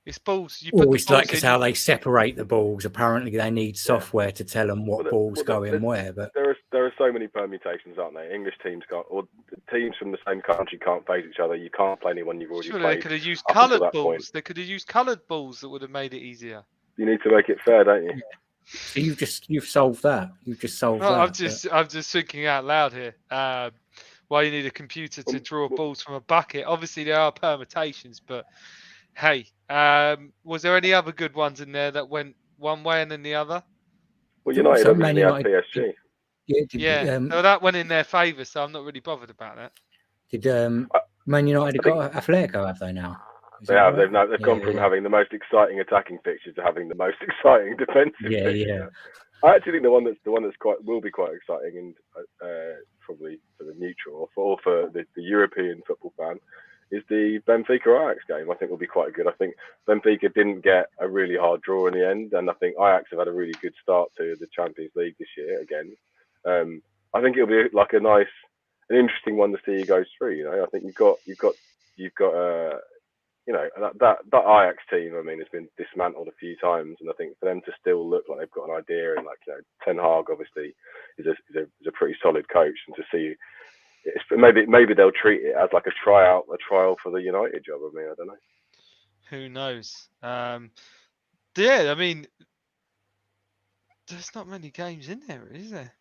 It's balls. It's like because how they separate the balls. Apparently, they need software to tell them what balls go in where. But there are so many permutations, aren't there? English teams can't, or teams from the same country can't face each other. You can't play anyone you've already played. They could have used coloured balls. They could have used coloured balls that would have made it easier. You need to make it fair, don't you? So you've solved that. You've just solved that. I'm just thinking out loud here. Why you need a computer to draw balls from a bucket? Obviously, there are permutations, but. Hey, was there any other good ones in there that went one way and then the other? Well, United obviously had PSG. So that went in their favour, so I'm not really bothered about that. Did Man United got Atletico, have they now? They have. Right? They've gone from having the most exciting attacking fixtures to having the most exciting defensive fixtures. Yeah. I actually think the one that's will be quite exciting and probably for the neutral or for the European football fan. Is the Benfica Ajax game. I think will be quite good. I think Benfica didn't get a really hard draw in the end, and I think Ajax have had a really good start to the Champions League this year again. I think it'll be like an interesting one to see who goes through. I think you've got that Ajax team. I mean, has been dismantled a few times, and I think for them to still look like they've got an idea, and Ten Hag obviously is a pretty solid coach, and to see. Maybe they'll treat it as like a trial for the United job. I mean, I don't know. Who knows? I mean, there's not many games in there, is there?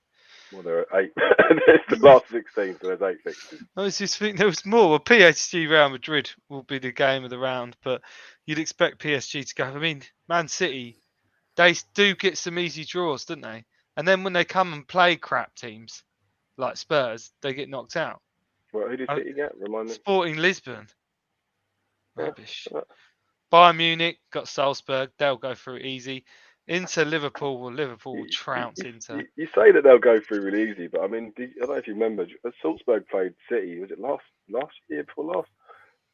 Well, there are 8. It's the last 16, so there's 8 fixtures. I was just thinking there was more. Well, PSG Real Madrid will be the game of the round, but you'd expect PSG to go. I mean, Man City, they do get some easy draws, don't they? And then when they come and play crap teams. Like Spurs, they get knocked out. Well, who did City get? Remind me. Sporting Lisbon. Rubbish. Bayern Munich got Salzburg. They'll go through easy. Inter Liverpool will trounce Inter. You say that they'll go through really easy, but I mean, I don't know if you remember, Salzburg played City. Was it last year before last?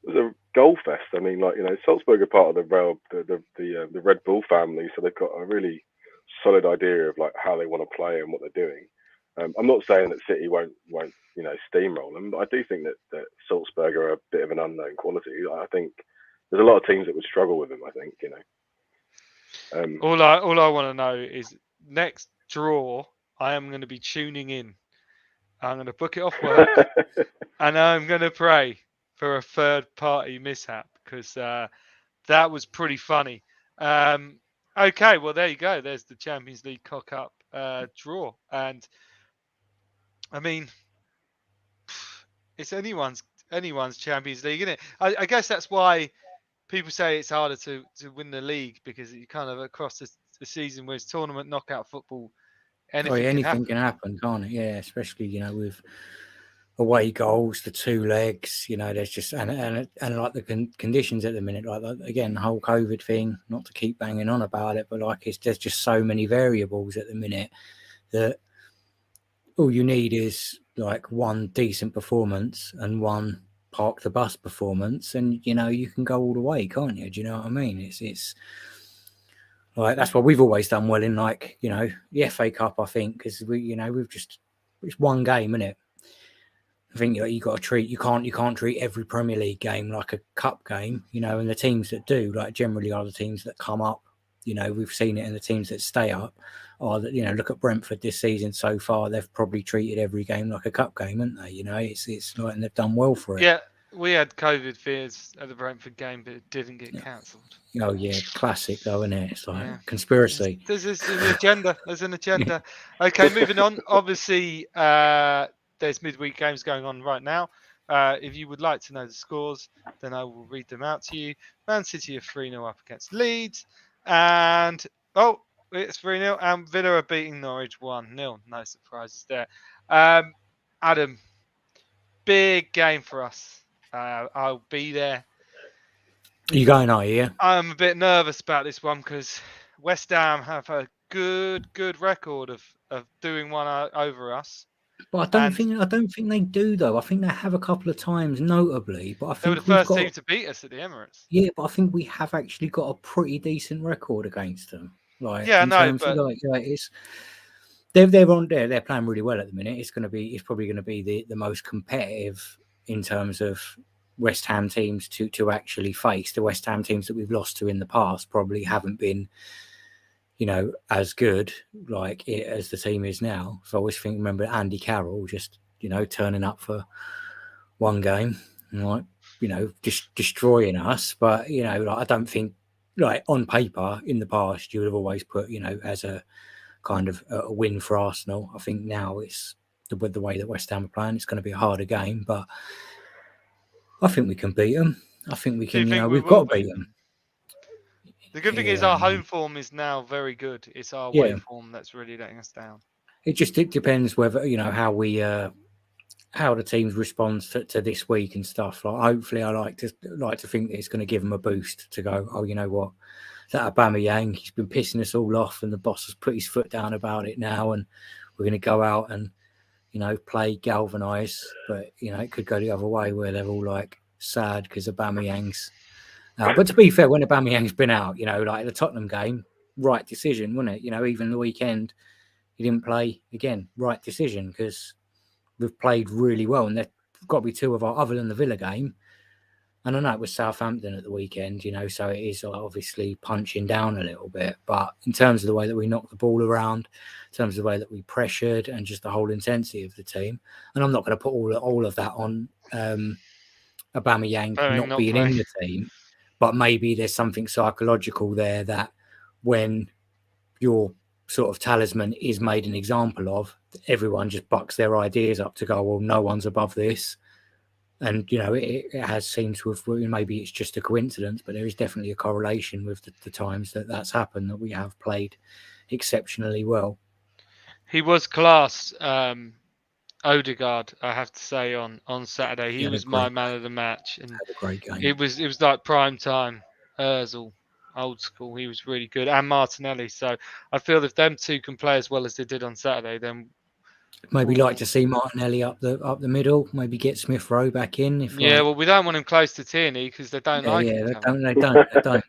It was a goal fest. I mean, like, Salzburg are part of the Red Bull family, so they've got a really solid idea of like how they want to play and what they're doing. I'm not saying that City won't steamroll them, but I do think that Salzburg are a bit of an unknown quality. I think there's a lot of teams that would struggle with them. I think All I want to know is next draw, I am going to be tuning in. I'm going to book it off work, and I'm going to pray for a third-party mishap because that was pretty funny. Okay, well there you go. There's the Champions League cock-up draw, and I mean, it's anyone's Champions League, isn't it? I guess that's why people say it's harder to win the league because you kind of across the season, whereas tournament knockout football, anything can happen, can't it? Yeah, especially with away goals, the two legs. There's just and like the conditions at the minute, like again the whole COVID thing. Not to keep banging on about it, but like there's just so many variables at the minute that all you need is like one decent performance and one park the bus performance, and you can go all the way, can't you? Do you know what I mean? It's like that's what we've always done well in, like the FA Cup. I think because we've just it's one game, isn't it? I think you got to treat you can't treat every Premier League game like a cup game, and the teams that do like generally are the teams that come up. We've seen it in the teams that stay up. Or look at Brentford this season so far. They've probably treated every game like a cup game, haven't they? It's like, and they've done well for it. Yeah, we had COVID fears at the Brentford game, but it didn't get cancelled. Oh yeah, classic though, isn't it? It's like conspiracy. There's an agenda. There's an agenda. Okay, moving on. Obviously, there's midweek games going on right now. If you would like to know the scores, then I will read them out to you. Man City are 3-0 up against Leeds, and it's 3-0, and Villa are beating Norwich 1-0. No surprises there. Adam, big game for us. I'll be there. Are you going, are you? Yeah? I'm a bit nervous about this one because West Ham have a good record of doing one over us. But I don't think they do though. I think they have a couple of times, notably. But I think they were the first team to beat us at the Emirates. Yeah, but I think we have actually got a pretty decent record against them. Like, yeah, no, but it's they're on there. They're playing really well at the minute. It's probably going to be the most competitive in terms of West Ham teams to actually face. The West Ham teams that we've lost to in the past probably haven't been, as good as the team is now. So I always remember Andy Carroll just turning up for one game, just destroying us. But I don't think on paper in the past you would have always put as a kind of a win for Arsenal. I think now it's with the way that West Ham are playing, it's going to be a harder game, but I think we can beat them. I think we can. We've got to beat them. The good thing is our home form is now very good. It's our away form that's really letting us down. It depends whether how we how the teams respond to this week and stuff. Like, hopefully, I like to think that it's going to give them a boost to go. Oh, you know what? That Aubameyang, he's been pissing us all off, and the boss has put his foot down about it now, and we're going to go out and play galvanise. But it could go the other way where they're all sad because Aubameyang's out. But to be fair, when Aubameyang's been out, like the Tottenham game, right decision, wasn't it? Even the weekend, he didn't play again. Right decision because we've played really well, and there've got to be two of our other than the Villa game. And I know it was Southampton at the weekend, so it is obviously punching down a little bit. But in terms of the way that we knocked the ball around, in terms of the way that we pressured, and just the whole intensity of the team, and I'm not going to put all of that on Aubameyang not being in the team, but maybe there's something psychological there that when your sort of talisman is made an example of, everyone just bucks their ideas up to go, well, no one's above this. And, it has seemed to have, maybe it's just a coincidence, but there is definitely a correlation with the times that's happened, that we have played exceptionally well. He was class, Odegaard, I have to say, on Saturday. He was my man of the match. And had a great game. It was like prime time Ozil. old school. He was really good, and Martinelli. So I feel if them two can play as well as they did on Saturday, then Maybe like to see Martinelli up the middle. Maybe get Smith Rowe back in. If yeah, well, we don't want him close to Tierney because they don't like him. they don't.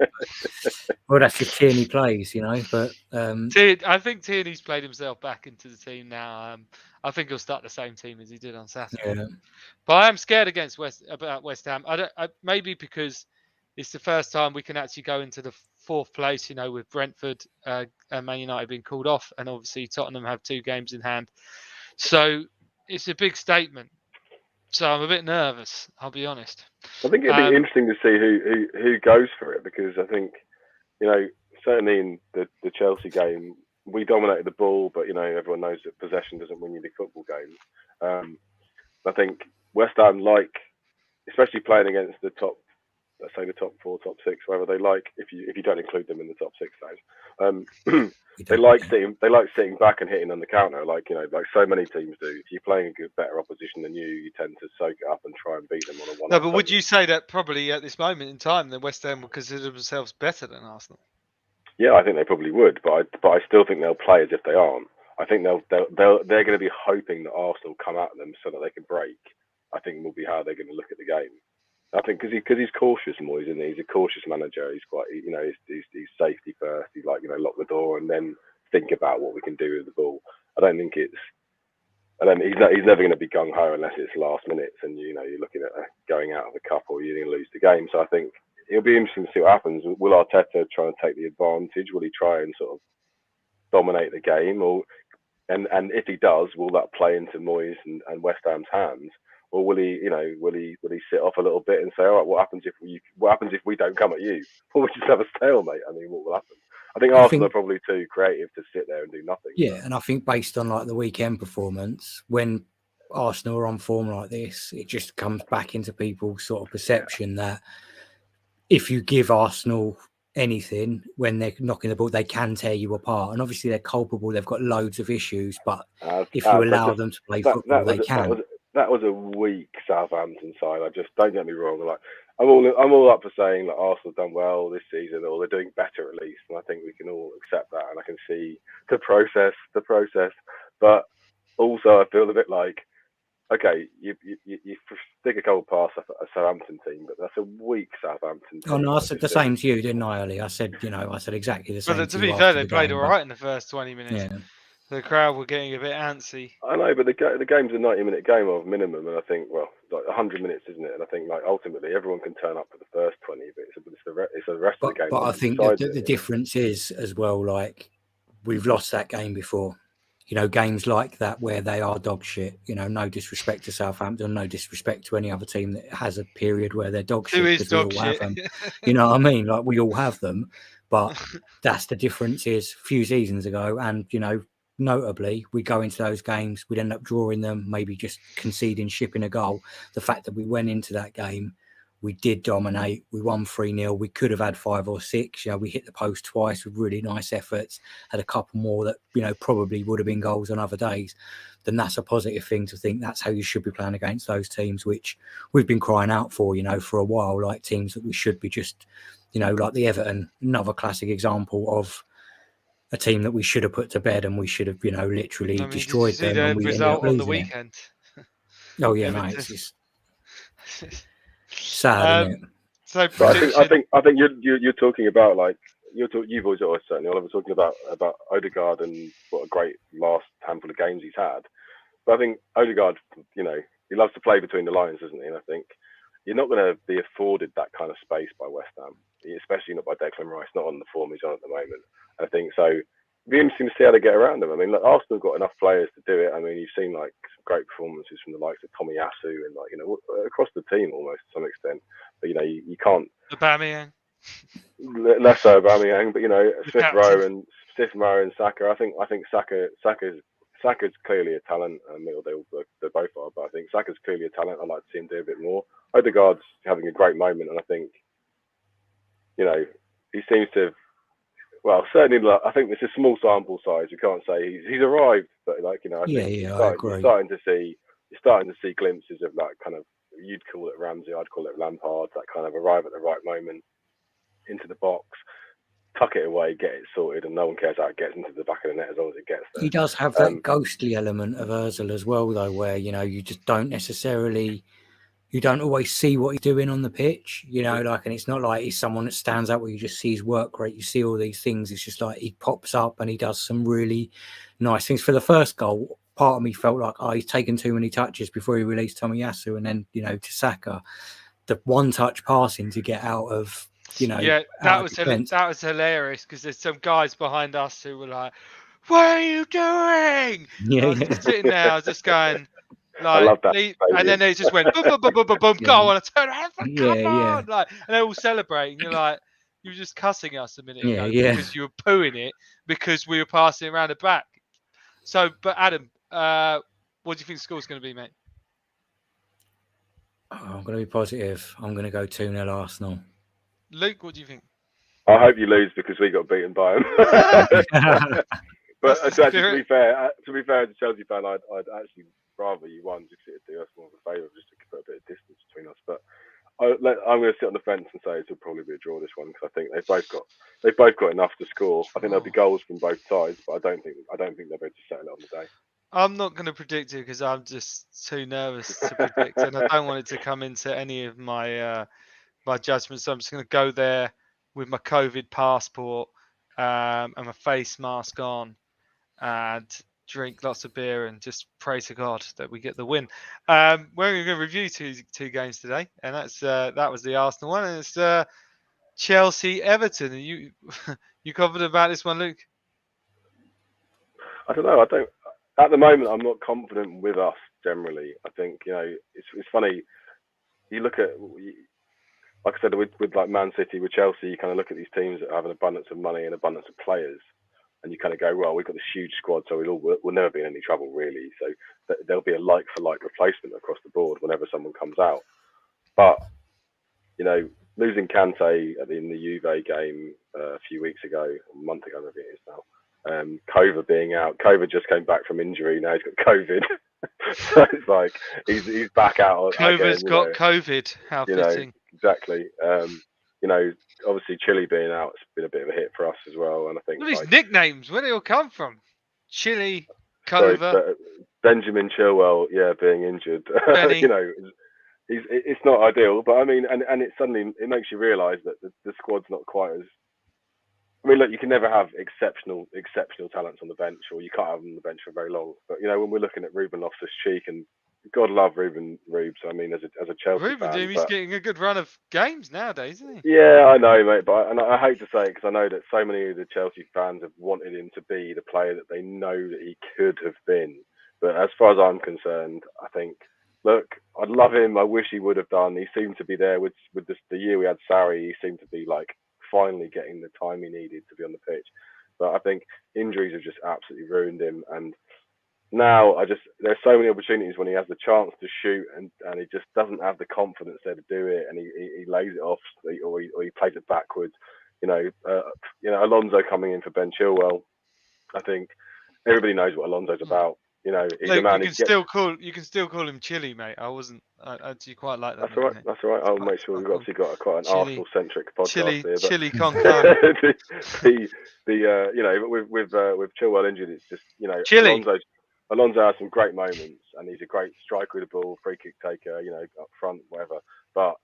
Well, that's if Tierney plays, But I think Tierney's played himself back into the team now. I think he'll start the same team as he did on Saturday. yeah, But I am scared against West Ham. Maybe because it's the first time we can actually go into the fourth place. With Brentford and Man United being called off, and obviously Tottenham have 2 games in hand. So it's a big statement. So I'm a bit nervous. I'll be honest. I think it'd be interesting to see who goes for it, because I think, certainly in the Chelsea game, we dominated the ball, but everyone knows that possession doesn't win you the football games. I think West Ham especially playing against the top, let's say the top 4, top 6, whatever they like, if you don't include them in the top 6 days. They like sitting back and hitting on the counter, like so many teams do. If you're playing a better opposition than you tend to soak it up and try and beat them on a one. No, but would you say that probably at this moment in time, the West Ham would consider themselves better than Arsenal? Yeah, I think they probably would, but I still think they'll play as if they aren't. I think they're going to be hoping that Arsenal come at them so that they can break. I think will be how they're going to look at the game. I think because he's cautious, Moyes, isn't he? He's a cautious manager. He's quite, he's safety first. He's like, lock the door and then think about what we can do with the ball. I don't think he's never going to be gung ho unless it's last minutes and you're looking at going out of the cup or you're going to lose the game. So I think it'll be interesting to see what happens. Will Arteta try and take the advantage? Will he try and sort of dominate the game, and if he does, will that play into Moyes and West Ham's hands? Or will he sit off a little bit and say, all right, what happens if we don't come at you? Or we just have a stalemate? I mean, what will happen? I think Arsenal are probably too creative to sit there and do nothing. Yeah, and I think based on like the weekend performance, when Arsenal are on form like this, it just comes back into people's sort of perception that if you give Arsenal anything when they're knocking the ball, they can tear you apart. And obviously they're culpable. They've got loads of issues, but if you allow them to play football, they can. That was a weak Southampton side. Don't get me wrong. Like I'm all up for saying that Arsenal done well this season, or they're doing better at least. And I think we can all accept that. And I can see the process. But also I feel a bit like, okay, you stick a cold past a Southampton team, but that's a weak Southampton team. Oh no, I said the same to you, didn't I, Ollie? I said exactly the same. But to be fair, they played all right in the first 20 minutes. Yeah. The crowd were getting a bit antsy. I know, but the game's a 90-minute game of minimum, and I think, well, like 100 minutes, isn't it? And I think, like, ultimately, everyone can turn up for the first 20, but it's the rest of the game. But I think the difference is as well, like, we've lost that game before. Games like that where they are dog shit. No disrespect to Southampton, no disrespect to any other team that has a period where they're dog shit. Who is dog shit? Have them. You know what I mean? Like, we all have them, but that's the difference. Is a few seasons ago, and notably, we go into those games, we'd end up drawing them, maybe just conceding, shipping a goal. The fact that we went into that game, we did dominate. We won 3-0. We could have had 5 or 6. We hit the post twice with really nice efforts. Had a couple more that, probably would have been goals on other days. Then that's a positive thing to think that's how you should be playing against those teams, which we've been crying out for, for a while, like teams that we should be just, like the Everton, another classic example of a team that we should have put to bed and we should have, literally destroyed them. The result on the weekend. Oh yeah, no, it's just sad, isn't it? So I think you're talking about like you've always certainly Oliver talking about Odegaard and what a great last handful of games he's had. But I think Odegaard, he loves to play between the lines, doesn't he? And I think you're not going to be afforded that kind of space by West Ham, especially not by Declan Rice, not on the form he's on at the moment. I think so. It'd be interesting to see how they get around them. I mean, Arsenal have got enough players to do it. I mean, you've seen like some great performances from the likes of Tomiyasu and across the team almost to some extent. But you can't. Aubameyang. Less so Aubameyang, but Smith Rowe and Saka. I think Saka's clearly a talent. They both are, but I think Saka's clearly a talent. I'd like to see him do a bit more. Odegaard's having a great moment, and I think he seems to. Well, certainly, I think it's a small sample size. You can't say he's arrived, but I think I agree. You're starting to see glimpses of that kind of. You'd call it Ramsey, I'd call it Lampard. That kind of arrive at the right moment into the box. tuck it away, get it sorted, and no one cares how it gets into the back of the net as long as it gets there. He does have that ghostly element of Ozil as well, though, where you just don't necessarily. You don't always see what he's doing on the pitch, and it's not like he's someone that stands out where you just see his work rate. You see all these things. It's just like he pops up and he does some really nice things. For the first goal, part of me felt like, he's taken too many touches before he released Tomiyasu, and then, to Saka, the one-touch passing to get out of, that was hilarious because there's some guys behind us who were like, "What are you doing?" Yeah, I was just sitting there, I was just going. I love that. And then they just went boom, boom, boom, boom, boom, boom, go on, I turn around, come on, and they're all celebrating. You're like, you were just cussing us a minute ago because you were pooing it because we were passing around the back. So, but Adam, what do you think the score's going to be, mate? I'm going to be positive. I'm going to go 2-0 Arsenal. Luke, what do you think? I hope you lose because we got beaten by them. But to be fair, as a Chelsea fan, I'd actually rather you won just to do us more of a favour, just to put a bit of distance between us. But I'm going to sit on the fence and say it'll probably be a draw this one because I think they've both got enough to score. I think there'll be goals from both sides, but I don't think they'll be able to settle it on the day. I'm not going to predict it because I'm just too nervous to predict, and I don't want it to come into any of my my judgments. So I'm just going to go there with my COVID passport and my face mask on, and drink lots of beer and just pray to God that we get the win. We're going to review two games today, and that was the Arsenal one, and it's Chelsea Everton. Are you confident about this one, Luke? I don't know. At the moment, I'm not confident with us generally. I think it's funny. You look at, like I said, with like Man City, with Chelsea, you kind of look at these teams that have an abundance of money and abundance of players. And you kind of go, well, we've got this huge squad, so we'll never be in any trouble, really. So there'll be a like-for-like replacement across the board whenever someone comes out. But, losing Kante in the Juve game a few weeks ago, a month ago maybe it is now, Kova being out. Kova just came back from injury, now he's got COVID. So it's like, he's back out. Kova's got COVID, how fitting. Exactly. Obviously Chile being out, it's been a bit of a hit for us as well. And I think what are these nicknames? Where do they all come from? Chile, Kova, Benjamin Chilwell, being injured. It's not ideal, but I mean, and it suddenly makes you realise that the squad's not quite as. I mean, look, you can never have exceptional talents on the bench, or you can't have them on the bench for very long. But when we're looking at Ruben Loftus-Cheek, and God love Ruben Rubes. I mean, as a Chelsea fan, he's getting a good run of games nowadays, isn't he? Yeah, I know, mate. But I hate to say it because I know that so many of the Chelsea fans have wanted him to be the player that they know that he could have been. But as far as I'm concerned, I think, look, I'd love him. I wish he would have done. He seemed to be there with the year we had Sarri. He seemed to be like finally getting the time he needed to be on the pitch. But I think injuries have just absolutely ruined him. And now there's so many opportunities when he has the chance to shoot and he just doesn't have the confidence there to do it, and he lays it off or he plays it backwards. Alonso coming in for Ben Chilwell. I think everybody knows what Alonso's about. He's a man. You can still call him Chile, mate. I do quite like that. That's all right. That's all right. I'll make sure we've obviously got quite an Arsenal-centric podcast here. Chile con carne. With Chilwell injured, it's just Chile. Alonso has some great moments, and he's a great striker with the ball, free kick taker, up front, whatever. But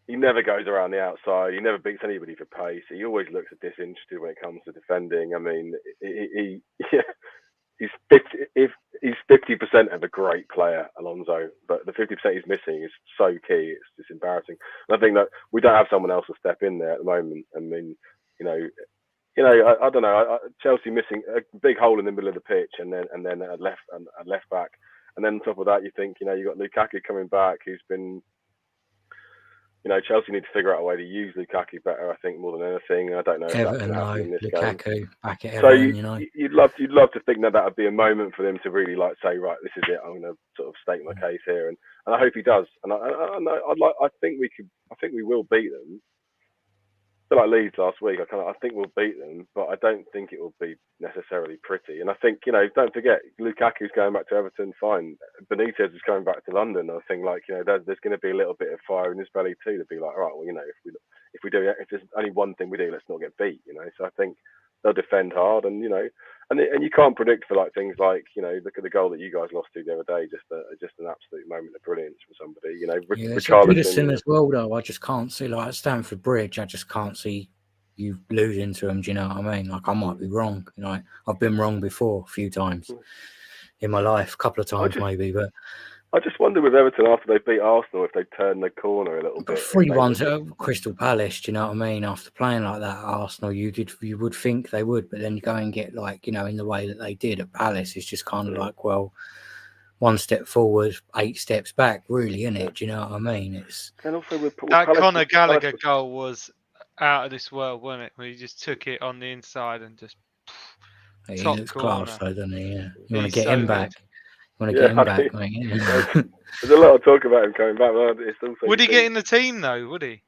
he never goes around the outside. He never beats anybody for pace. He always looks disinterested when it comes to defending. I mean, he's 50% of a great player, Alonso, but the 50% he's missing is so key. It's just embarrassing. And I think that we don't have someone else to step in there at the moment. I mean, I don't know. Chelsea missing a big hole in the middle of the pitch, and then a left back, and then on top of that, you think you got Lukaku coming back, who's been. Chelsea need to figure out a way to use Lukaku better. I think more than anything. I don't know if that's going to happen in this Lukaku game. Back at so Everton, you'd love to think that would be a moment for them to really say, right, this is it. I'm going to sort of state my case here, and I hope he does. And I think we will beat them. I feel like Leeds last week. I think we'll beat them, but I don't think it will be necessarily pretty. And I think don't forget Lukaku's going back to Everton. Fine, Benitez is going back to London. I think there's going to be a little bit of fire in his belly too to be like, all right, well if if there's only one thing we do, let's not get beat. So I think they'll defend hard, and and you can't predict for like things like look at the goal that you guys lost to the other day, just an absolute moment of brilliance from somebody. Yeah, it's Richarlison as well, though. I just can't see, like, at Stamford Bridge, I just can't see you losing to them. Do you know what I mean? Like, I might be wrong. I've been wrong before a few times in my life, a couple of times maybe, but I just wonder with Everton after they beat Arsenal if they turn the corner a little bit. 3-1 to Crystal Palace, do you know what I mean? After playing like that at Arsenal, you would think they would, but then you go and get like, in the way that they did at Palace, it's just kind of like, well, one step forward, 8 steps back, really, isn't it? Do you know what I mean? It's and also with that Conor Gallagher goal was out of this world, wasn't it? When he just took it on the inside and just he looks class, though, doesn't he? Yeah, you want to get him back. Want to get him back, mate. There's a lot of talk about him coming back. It's also would he get in the team though? Would he?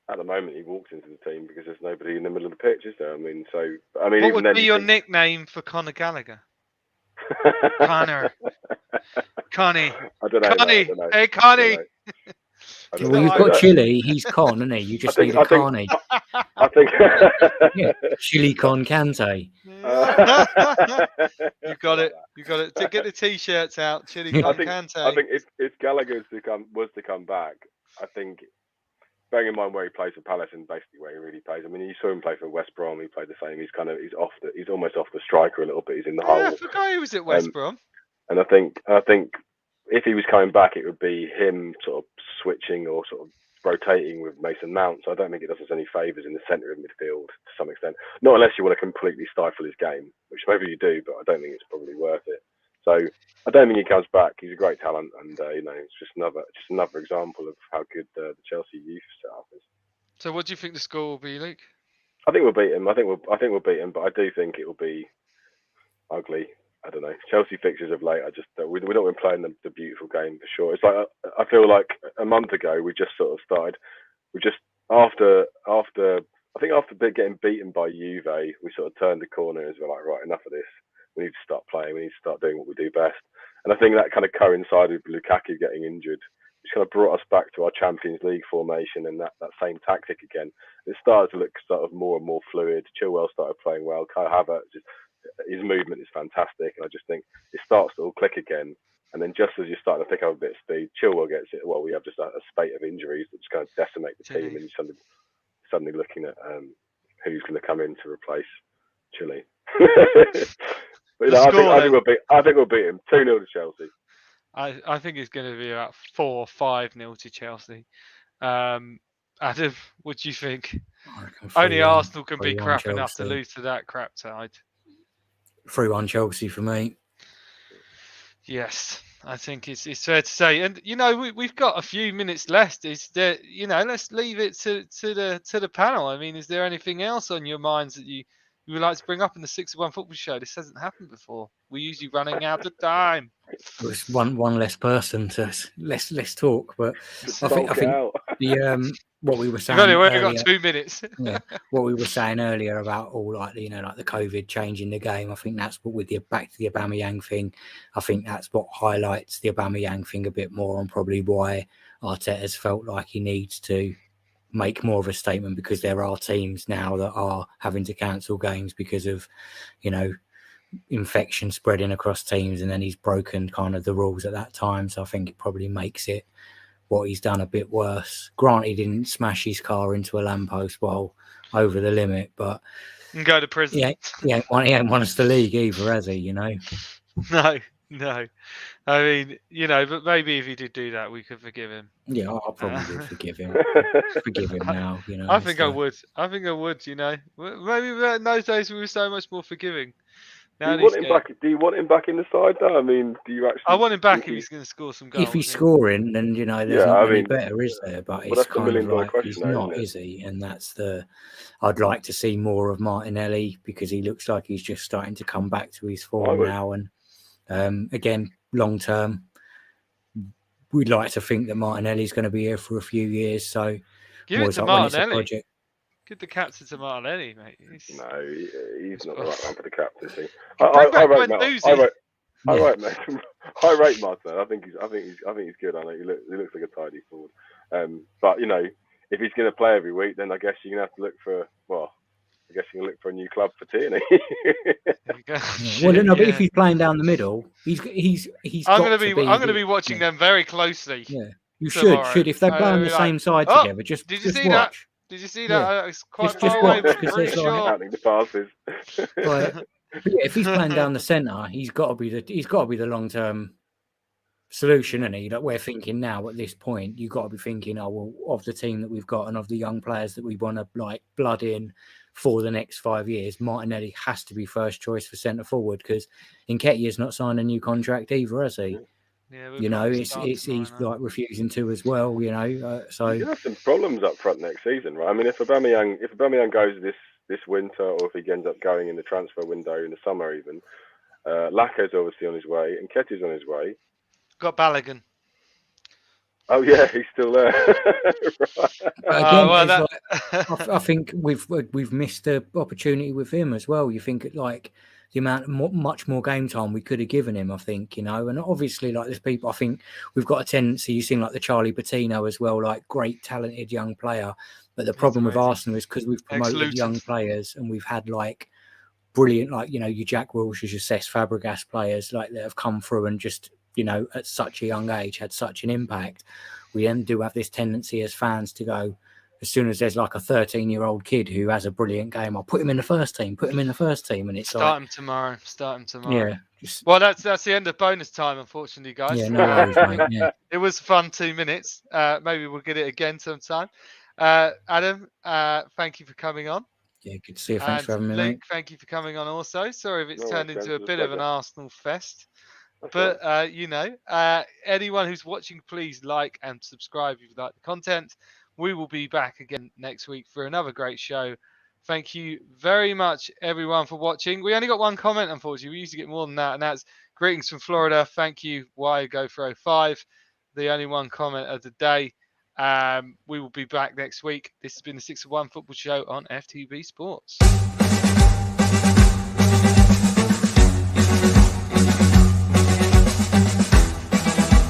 At the moment, he walks into the team because there's nobody in the middle of the pitch, is there? What would be your nickname for Conor Gallagher? Connor. Connie. I don't know. Connie. Hey, Connie. Well, you've got Chili. He's Con, isn't he? You just need a Connie. I think. Chili Con Cante. You got it. To get the t-shirts out. Chili Con Cante. I think if Gallagher was to come back, I think, bearing in mind where he plays for Palace and basically where he really plays. I mean, you saw him play for West Brom. He played the same. He's almost off the striker a little bit. He's in the hole. I forgot he was at West Brom. And I think if he was coming back, it would be him sort of switching or sort of rotating with Mason Mount. So I don't think it does us any favours in the centre of midfield to some extent. Not unless you want to completely stifle his game, which maybe you do, but I don't think it's probably worth it. So I don't think he comes back. He's a great talent, and it's just another example of how good the Chelsea youth setup is. So what do you think the score will be, Luke? I think we'll beat him. I think we'll beat him, but I do think it will be ugly. I don't know. Chelsea fixtures of late, we're not been playing the beautiful game for sure. It's like I feel like a month ago we just sort of started. We just after getting beaten by Juve, we sort of turned the corner and we're like, right, enough of this. We need to start playing. We need to start doing what we do best. And I think that kind of coincided with Lukaku getting injured, which kind of brought us back to our Champions League formation and that same tactic again. It started to look sort of more and more fluid. Chilwell started playing well. Kai Havertz, his movement is fantastic. And I just think it starts to all click again. And then just as you're starting to pick up a bit of speed, Chilwell gets it. Well, we have just a spate of injuries that just kind of decimate the team, and you're suddenly looking at who's going to come in to replace Chile. But I think we'll beat him 2-0 to Chelsea. I think it's going to be about 4 or 5-0 to Chelsea. Adam, what do you think? Only Arsenal can be crap enough to lose to that crap side. 3-1 Chelsea for me. Yes, I think it's fair to say, and we've got a few minutes left. Is there, let's leave it to the panel. I mean, is there anything else on your minds that you would like to bring up in the 6-1 football show? This hasn't happened before. We're usually running out of time. It's one less person to let's talk, but I think the what we were saying. You've only got 2 minutes. Yeah, what we were saying earlier about all like the COVID changing the game. I think that's what with the back to the Aubameyang thing. I think that's what highlights the Aubameyang thing a bit more, and probably why Arteta's felt like he needs to make more of a statement, because there are teams now that are having to cancel games because of infection spreading across teams, and then he's broken kind of the rules at that time. So I think it probably makes it what he's done a bit worse. Granted, he didn't smash his car into a lamppost while over the limit, but and go to prison. He ain't won us the league either, has he? No. I mean, but maybe if he did do that, we could forgive him. Yeah, I'll probably forgive him. Forgive him now. I think I would. Maybe in those days we were so much more forgiving. Do you want him back in the side, though? I mean, do you actually? I want him back if he's going to score some goals. If he's scoring, then there's not any better, is there? But it's kind of like he's not, is he? And that's I'd like to see more of Martinelli, because he looks like he's just starting to come back to his form now. And again, long term, we'd like to think that Martinelli's going to be here for a few years. So give it to Martinelli. Give the captain to Martinelli, mate. No, he's not the right one for the captaincy. I rate Martin. I think he's good. I know he looks like a tidy forward. But if he's going to play every week, then I guess you're going to have to look for, well, I guess you can look for a new club for Tierney. There you go. Well, no, but Yeah. if he's playing down the middle, he's I'm got gonna to be be. I'm gonna be watching them very closely Yeah, you tomorrow. should. If they play on the same side oh, together, just did you see watch. that? Did you see Yeah. that? It's quite Just far away, watch, but I'm 'cause pretty there's like- sure. Counting the passes. But yeah, if he's playing down the centre, he's got to be the long term solution, isn't he? Like we're thinking now at this point, you've got to be thinking, oh well, of the team that we've got and of the young players that we want to like blood in for the next 5 years, Martinelli has to be first choice for centre forward because Nketiah's not signed a new contract either, has he? Yeah, You know, it's he's like refusing to as well. You know, so You have some problems up front next season, right? I mean, if Aubameyang goes this winter, or if he ends up going in the transfer window in the summer, even Laca's obviously on his way, and Nketiah's on his way. got Balogun. Oh yeah, he's still there. Right. But again, well, I think we've missed the opportunity with him as well. You think like the amount of much more game time we could have given him, I think, you know, and obviously like there's people, I think we've got a tendency, you seen like the Charlie Patino as well, like great talented young player. But the problem with amazing. Arsenal is because we've promoted Ex-Luton. young players and we've had like brilliant, like, you know, your Jack Wilshere's, your Cesc Fabregas players like that have come through and just, you know, at such a young age had such an impact. We then do have this tendency as fans to go, as soon as there's like a 13-year-old kid who has a brilliant game, I'll put him in the first team, and it's Start him tomorrow. yeah. Well, that's the end of bonus time, unfortunately, guys. Yeah, no worries, mate. Yeah. It was fun 2 minutes. Maybe we'll get it again sometime. Adam, thank you for coming on. Yeah, good to see you. Thanks for having me, Luke, mate. thank you for coming on also. Sorry if it's No turned worries, into a James. bit It was of an pleasure. Arsenal fest. That's But right. you know, anyone who's watching, please like and subscribe if you like the content. We will be back again next week for another great show. Thank you very much, everyone, for watching. We only got one comment, unfortunately. We usually get more than that, and that's greetings from Florida. Thank you, YGoFro5. The only one comment of the day. We will be back next week. This has been the 6 of 1 football show on FTV Sports.